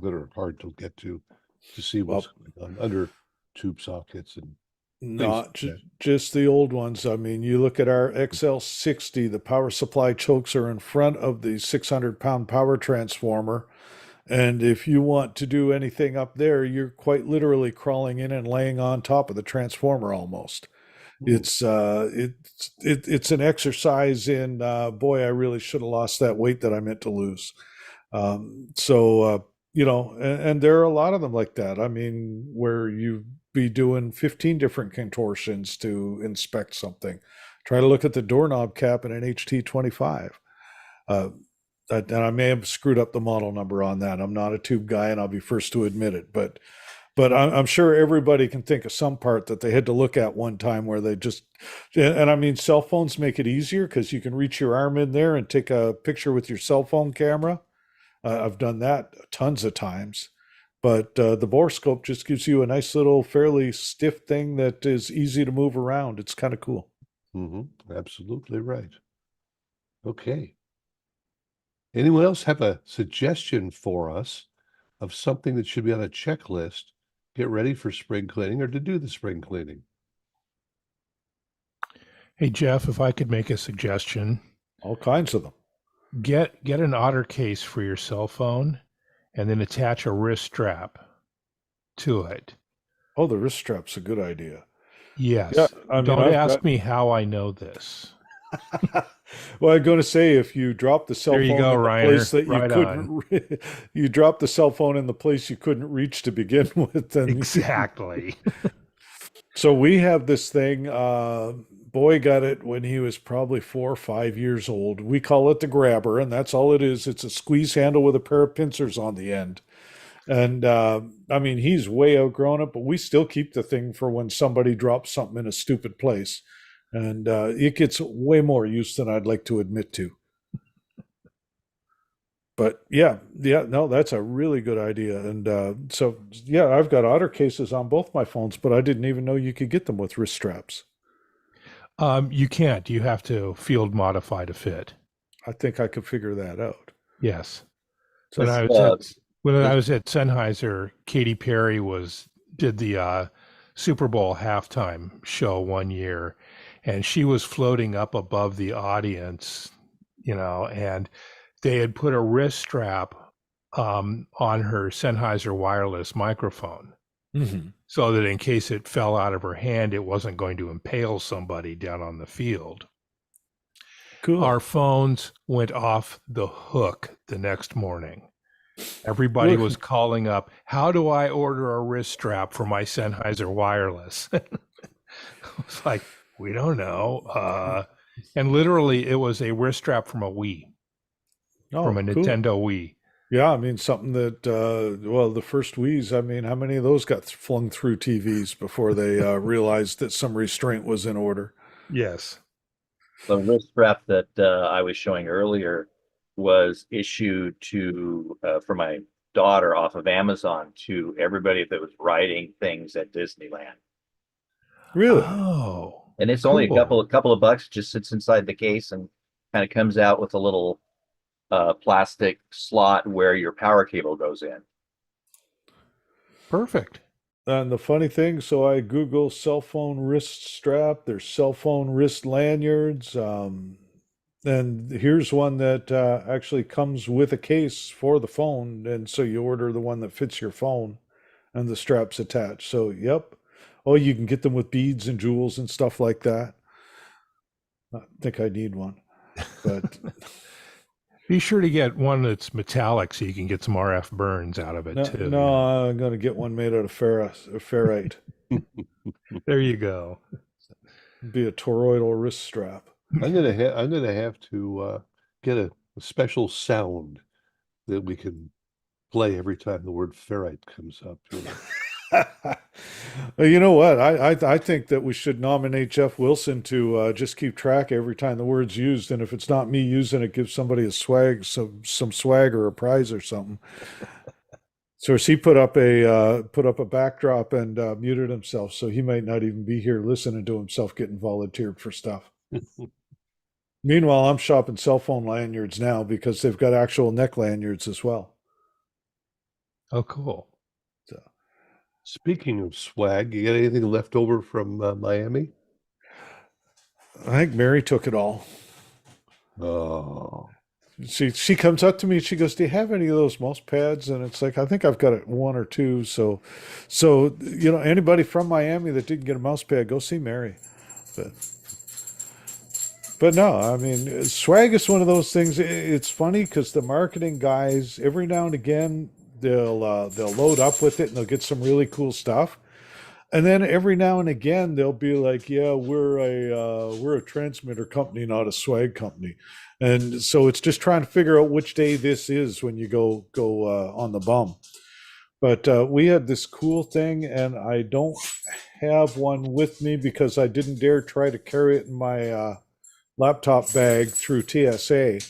that are hard to get to see what's going on under tube sockets and Not just the old ones. I mean, you look at our XL60, the power supply chokes are in front of the 600-pound power transformer. And if you want to do anything up there, you're quite literally crawling in and laying on top of the transformer almost. It's an exercise in boy, I really should have lost that weight that I meant to lose. And there are a lot of them like that. I mean, where you be doing 15 different contortions to inspect something. Try to look at the doorknob cap in an HT25. And I may have screwed up the model number on that. I'm not a tube guy, and I'll be first to admit it. But I'm sure everybody can think of some part that they had to look at one time where they just, and I mean, cell phones make it easier because you can reach your arm in there and take a picture with your cell phone camera. I've done that tons of times. But the borescope just gives you a nice little, fairly stiff thing that is easy to move around. It's kind of cool. Absolutely right. Okay. Anyone else have a suggestion for us of something that should be on a checklist, get ready for spring cleaning or to do the spring cleaning? Hey, Jeff, if I could make a suggestion. All kinds of them. Get an otter case for your cell phone and then attach a wrist strap to it. Oh, the wrist strap's a good idea. Yes. Yeah, I mean, Don't ask me how I know this. Well, I'm going to say if you drop the cell phone in the place that you couldn't, you drop the cell phone in the place you couldn't reach to begin with, then exactly. So we have this thing. boy got it when he was probably 4 or 5 years old. We call it the grabber, and that's all it is. It's a squeeze handle with a pair of pincers on the end. And I mean, he's way outgrown it, but we still keep the thing for when somebody drops something in a stupid place. And it gets way more use than I'd like to admit to. But yeah, no, that's a really good idea. And so, yeah, I've got otter cases on both my phones, but I didn't even know you could get them with wrist straps. You can't. You have to field modify to fit. I think I could figure that out. Yes. So When I was at Sennheiser, Katy Perry did the Super Bowl halftime show one year, and she was floating up above the audience, and they had put a wrist strap on her Sennheiser wireless microphone, so that in case it fell out of her hand, it wasn't going to impale somebody down on the field. cool. Our phones went off the hook the next morning. Everybody was calling up, how do I order a wrist strap for my Sennheiser wireless? It's like, we don't know. And literally, it was a wrist strap from a Wii, from a cool. Nintendo Wii. Yeah, I mean, something that, well, the first Wii's, I mean, how many of those got flung through TVs before they realized that some restraint was in order? Yes. The wrist strap that I was showing earlier was issued to for my daughter off of Amazon to everybody that was riding things at Disneyland. Really? Oh. And it's only Cool. a couple of bucks, just sits inside the case and kind of comes out with a little plastic slot where your power cable goes in. Perfect. And the funny thing, so I Google cell phone wrist strap, there's cell phone wrist lanyards. And here's one that actually comes with a case for the phone. And so you order the one that fits your phone and the strap's attached. So, yep. Oh, you can get them with beads and jewels and stuff like that. I think I need one. But Be sure to get one that's metallic so you can get some RF burns out of it too. no, I'm going to get one made out of ferrite. There you go. Be a toroidal wrist strap. I'm gonna have to get a special sound that we can play every time the word ferrite comes up. Well, you know what? I think that we should nominate Jeff Wilson to just keep track every time the word's used, and if it's not me using it, give somebody some swag or a prize or something. So he put up a backdrop and muted himself, so he might not even be here listening to himself getting volunteered for stuff. Meanwhile, I'm shopping cell phone lanyards now because they've got actual neck lanyards as well. Oh, cool. So, Speaking of swag, you got anything left over from Miami? I think Mary took it all. Oh, She comes up to me and she goes, "Do you have any of those mouse pads?" And it's like, I think I've got one or two. So anybody from Miami that didn't get a mouse pad, go see Mary. But no, I mean, swag is one of those things. It's funny because the marketing guys, every now and again, they'll load up with it and they'll get some really cool stuff. And then every now and again, they'll be like, "Yeah, we're a transmitter company, not a swag company." And so it's just trying to figure out which day this is when you go on the bum. But we had this cool thing, and I don't have one with me because I didn't dare try to carry it in my laptop bag through TSA.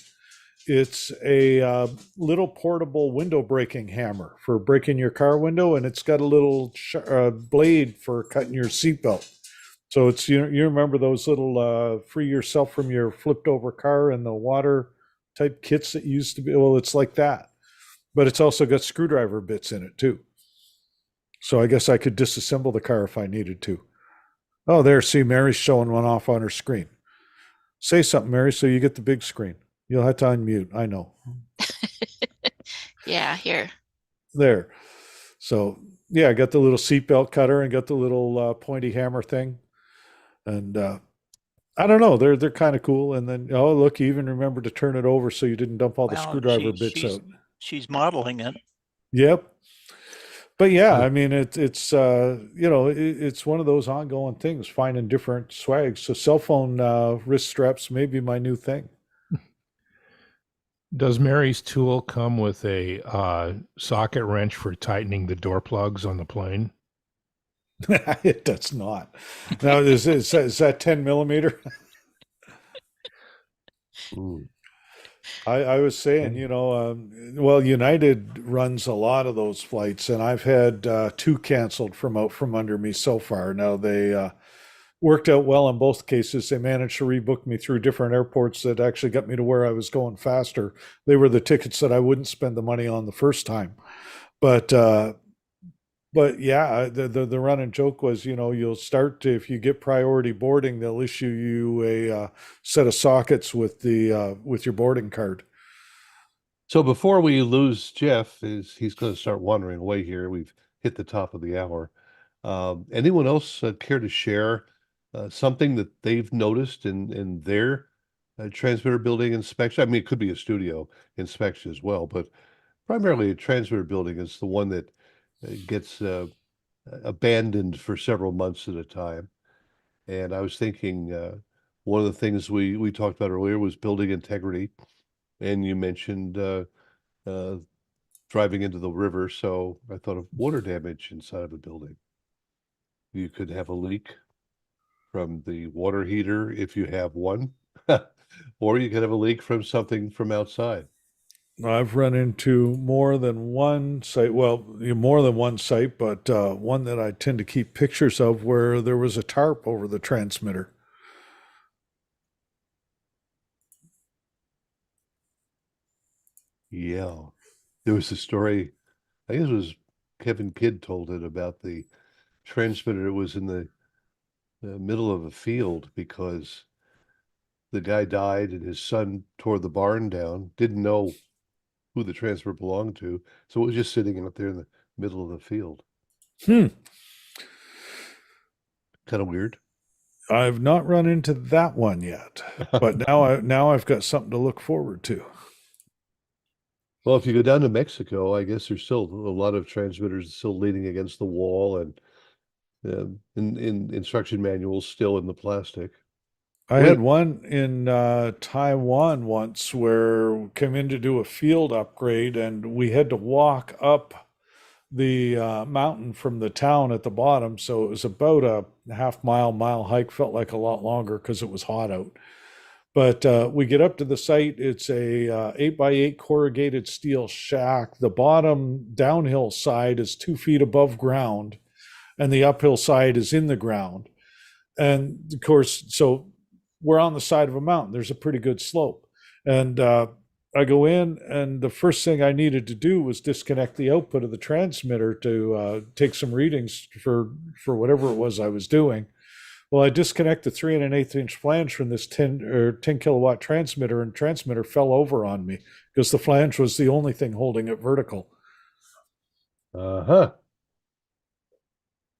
It's a little portable window breaking hammer for breaking your car window, and it's got a little blade for cutting your seatbelt. So it's you remember those little free yourself from your flipped over car in the water type kits that used to be. Well, it's like that, but it's also got screwdriver bits in it too. So I guess I could disassemble the car if I needed to. Oh, there, see, Mary's showing one off on her screen. Say something, Mary, so you get the big screen. You'll have to unmute. I know. Yeah, here. There. So yeah, I got the little seatbelt cutter and got the little pointy hammer thing. And I don't know, they're kind of cool. And then, oh, look, you even remember to turn it over so you didn't dump all the Wow, screwdriver bits out. She's modeling it. Yep. But yeah, Huh. I mean, it's it's one of those ongoing things, finding different swags. So cell phone wrist straps may be my new thing. Does Mary's tool come with a socket wrench for tightening the door plugs on the plane? It does not. Now, is that 10 millimeter? Mm, I was saying, okay. well, United runs a lot of those flights, and I've had two canceled from out from under me so far. Now they worked out well in both cases. They managed to rebook me through different airports that actually got me to where I was going faster. They were the tickets that I wouldn't spend the money on the first time. But yeah, the running joke was, you'll start to, if you get priority boarding, they'll issue you a set of sockets with the with your boarding card. So before we lose Jeff, he's going to start wandering away here. We've hit the top of the hour. Anyone else care to share something that they've noticed in their transmitter building inspection? I mean, it could be a studio inspection as well, but primarily a transmitter building is the one that gets abandoned for several months at a time. And I was thinking one of the things we talked about earlier was building integrity, and you mentioned uh, driving into the river. So I thought of water damage inside of a building. You could have a leak from the water heater if you have one, or you could have a leak from something from outside. I've run into more than one site, well, more than one site, but one that I tend to keep pictures of where there was a tarp over the transmitter. Yeah. There was a story, I guess it was Kevin Kidd told it about the transmitter that was in the middle of a field because the guy died and his son tore the barn down, didn't know who the transmitter belonged to. So it was just sitting out there in the middle of the field. Hmm. Kind of weird. I've not run into that one yet, but now I've got something to look forward to. Well, if you go down to Mexico, I guess there's still a lot of transmitters still leaning against the wall and in instruction manuals still in the plastic. I What? had one in Taiwan once where we came in to do a field upgrade, and we had to walk up the mountain from the town at the bottom. So it was about a mile hike. Felt like a lot longer because it was hot out. But we get up to the site. It's a 8x8 corrugated steel shack. The bottom downhill side is 2 feet above ground, and the uphill side is in the ground. And of course, so we're on the side of a mountain. There's a pretty good slope. And I go in, and the first thing I needed to do was disconnect the output of the transmitter to take some readings for whatever it was I was doing. Well, I disconnect the 3 1/8 inch flange from this 10 kilowatt transmitter, and transmitter fell over on me because the flange was the only thing holding it vertical. Uh-huh.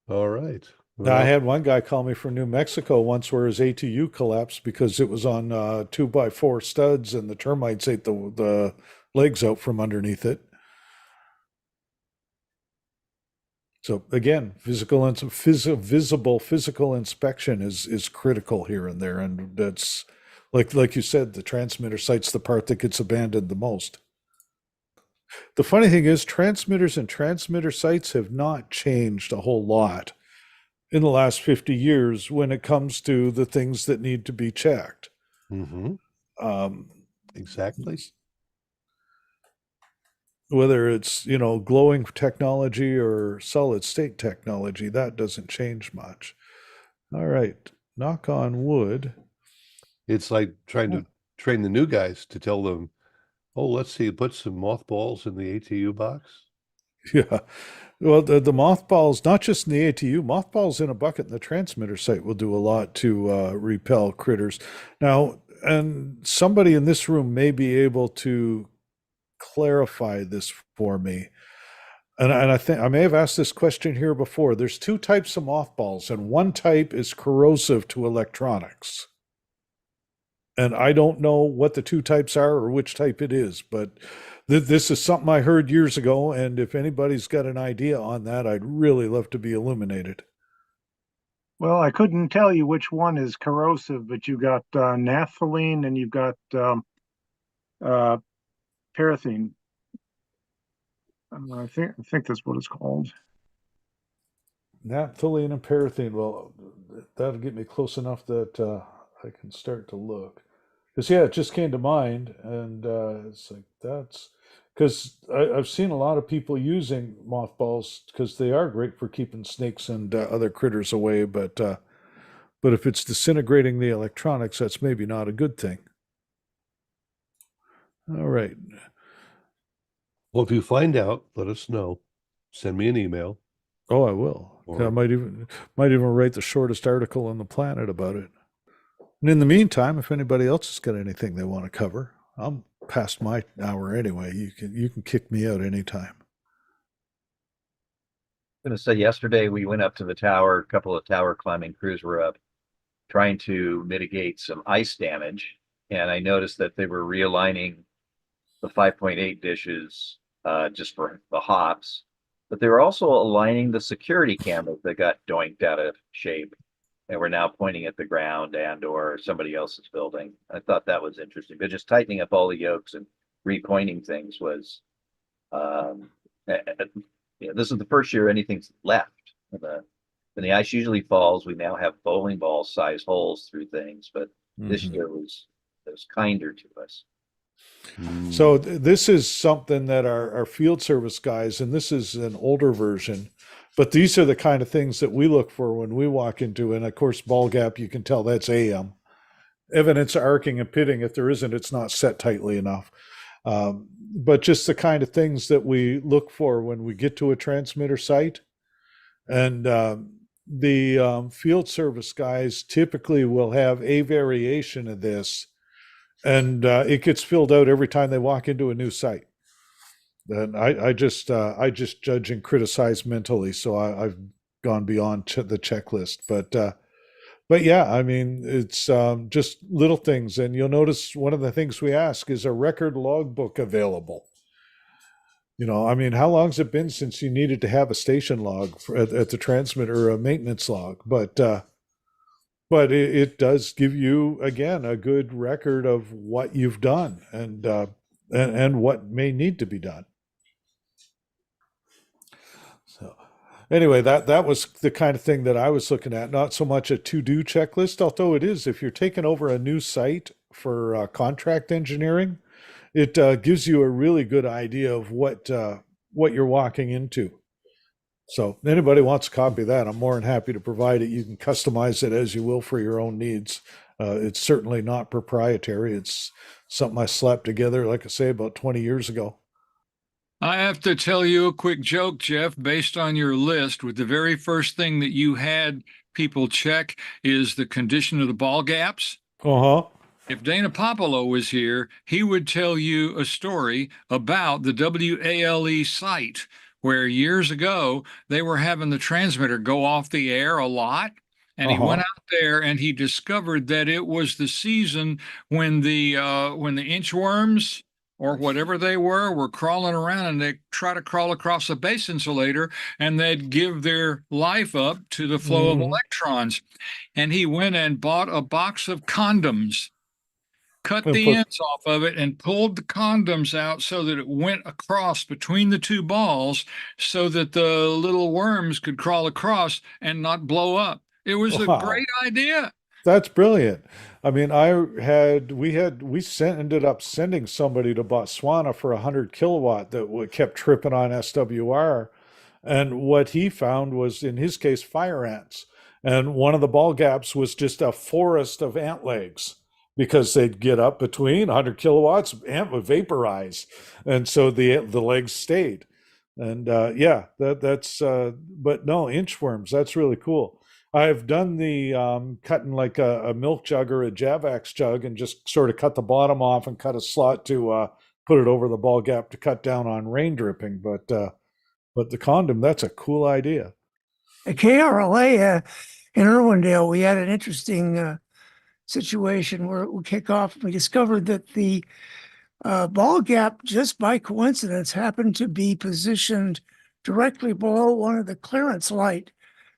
All right. Now, I Well, had one guy call me from New Mexico once where his ATU collapsed because it was on 2x4 studs, and the termites ate the legs out from underneath it. So again, visible physical inspection is critical here and there, and that's like you said, the transmitter site's the part that gets abandoned the most. The funny thing is, transmitters and transmitter sites have not changed a whole lot in the last 50 years when it comes to the things that need to be checked. hmm Um, exactly. Whether it's, glowing technology or solid state technology, that doesn't change much. All right, knock on wood. It's like trying to train the new guys to tell them, oh, let's see, put some mothballs in the ATU box. Yeah. Well, the mothballs, not just in the ATU, mothballs in a bucket in the transmitter site will do a lot to repel critters. Now, and somebody in this room may be able to clarify this for me. And I think I may have asked this question here before. There's two types of mothballs, and one type is corrosive to electronics. And I don't know what the two types are or which type it is, but this is something I heard years ago. And if anybody's got an idea on that, I'd really love to be illuminated. Well, I couldn't tell you which one is corrosive, but you got naphthalene and you've got uh, paraffin. I think that's what it's called. Naphthalene and paraffin. Well, that'll get me close enough that I can start to look. Because yeah, it just came to mind, and it's like that's because I've seen a lot of people using mothballs because they are great for keeping snakes and other critters away. But if it's disintegrating the electronics, that's maybe not a good thing. All right. Well, if you find out, let us know. Send me an email. Oh, I will. Or- I might even write the shortest article on the planet about it. And in the meantime, if anybody else has got anything they want to cover, I'm past my hour anyway. You can kick me out anytime. I'm going to say yesterday we went up to the tower. A couple of tower climbing crews were up trying to mitigate some ice damage. And I noticed that they were realigning the 5.8 dishes just for the hops. But they were also aligning the security cameras that got doinked out of shape and we're now pointing at the ground and or somebody else's building. I thought that was interesting, but just tightening up all the yokes and repointing things was, this is the first year anything's left. When the ice usually falls, we now have bowling ball size holes through things, but this year was kinder to us. So this is something that our field service guys, and this is an older version, but these are the kind of things that we look for when we walk into, and of course, ball gap, you can tell that's AM. Evidence of arcing and pitting, if there isn't, it's not set tightly enough. But just the kind of things that we look for when we get to a transmitter site. And the field service guys typically will have a variation of this, and it gets filled out every time they walk into a new site. And I just judge and criticize mentally, so I've gone beyond the checklist. But yeah, I mean, it's just little things, and you'll notice one of the things we ask is a record logbook available. You know, I mean, how long's it been since you needed to have a station log at the transmitter, or a maintenance log? But it does give you, again, a good record of what you've done and what may need to be done. So anyway, that was the kind of thing that I was looking at, not so much a to-do checklist, although it is, if you're taking over a new site for contract engineering, it gives you a really good idea of what you're walking into. So anybody wants a copy of that, I'm more than happy to provide it. You can customize it as you will for your own needs. It's certainly not proprietary. It's something I slapped together, like I say, about 20 years ago. I have to tell you a quick joke, Jeff, based on your list. With the very first thing that you had people check is the condition of the ball gaps. Uh-huh. If Dana Popolo was here, he would tell you a story about the WALE site where years ago they were having the transmitter go off the air a lot. And he went out there and he discovered that it was the season when the inchworms or whatever they were crawling around, and they try to crawl across the base insulator and they'd give their life up to the flow of electrons. And he went and bought a box of condoms, cut the ends off of it, and pulled the condoms out so that it went across between the two balls so that the little worms could crawl across and not blow up. It was a great idea. That's brilliant. I mean, we ended up sending somebody to Botswana for 100 kilowatt that kept tripping on SWR. And what he found was, in his case, fire ants. And one of the ball gaps was just a forest of ant legs, because they'd get up between 100 kilowatts, ant would vaporize. And so the legs stayed. And that's, but no, inchworms, that's really cool. I've done the cutting like a milk jug or a Javax jug and just sort of cut the bottom off and cut a slot to put it over the ball gap to cut down on rain dripping. But the condom, that's a cool idea. At KRLA in Irwindale, we had an interesting situation where it would kick off. We discovered that the ball gap, just by coincidence, happened to be positioned directly below one of the clearance light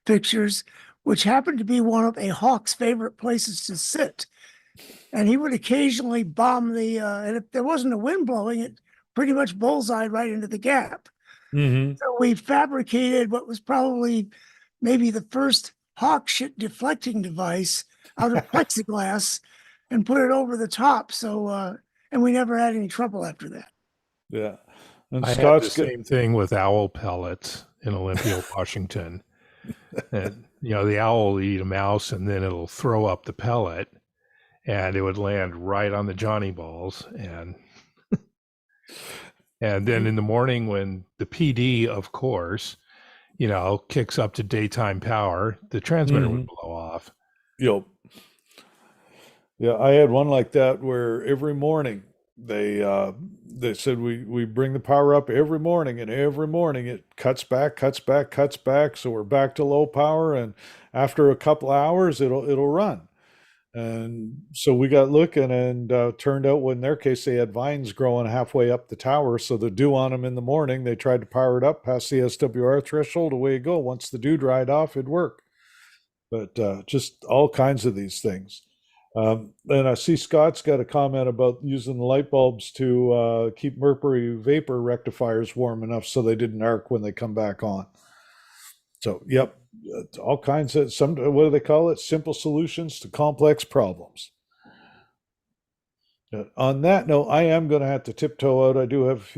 fixtures, which happened to be one of a hawk's favorite places to sit. And he would occasionally bomb and if there wasn't a wind blowing, it pretty much bullseyed right into the gap. Mm-hmm. So we fabricated what was probably maybe the first hawk shit deflecting device out of plexiglass and put it over the top. So, and we never had any trouble after that. Yeah. And I had the Scott's same thing with owl pellets in Olympia, Washington. And, the owl will eat a mouse and then it'll throw up the pellet and it would land right on the Johnny balls. And then in the morning when the PD, of course, kicks up to daytime power, the transmitter would blow off. Yep. Yeah, I had one like that where every morning they said we bring the power up every morning, and every morning it cuts back, so we're back to low power, and after a couple hours it'll run. And so we got looking, and turned out, in their case, they had vines growing halfway up the tower, so the dew on them in the morning, they tried to power it up past the SWR threshold, away you go. Once the dew dried off, it'd work. But just all kinds of these things. And I see Scott's got a comment about using the light bulbs to keep mercury vapor rectifiers warm enough so they didn't arc when they come back on. So, yep, all kinds of what do they call it? Simple solutions to complex problems. On that note, I am going to have to tiptoe out. I do have,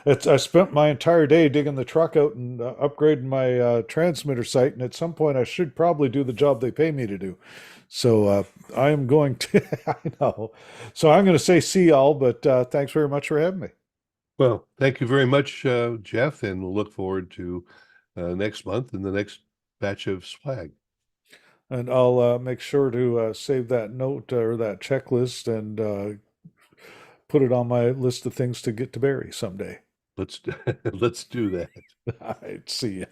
I spent my entire day digging the truck out and upgrading my transmitter site, and at some point I should probably do the job they pay me to do. So I am going to, I know. So I'm going to say see y'all, but thanks very much for having me. Well, thank you very much, Jeff, and we'll look forward to next month and the next batch of swag. And I'll make sure to save that note or that checklist and put it on my list of things to get to Barry someday. Let's do that. All right, see ya.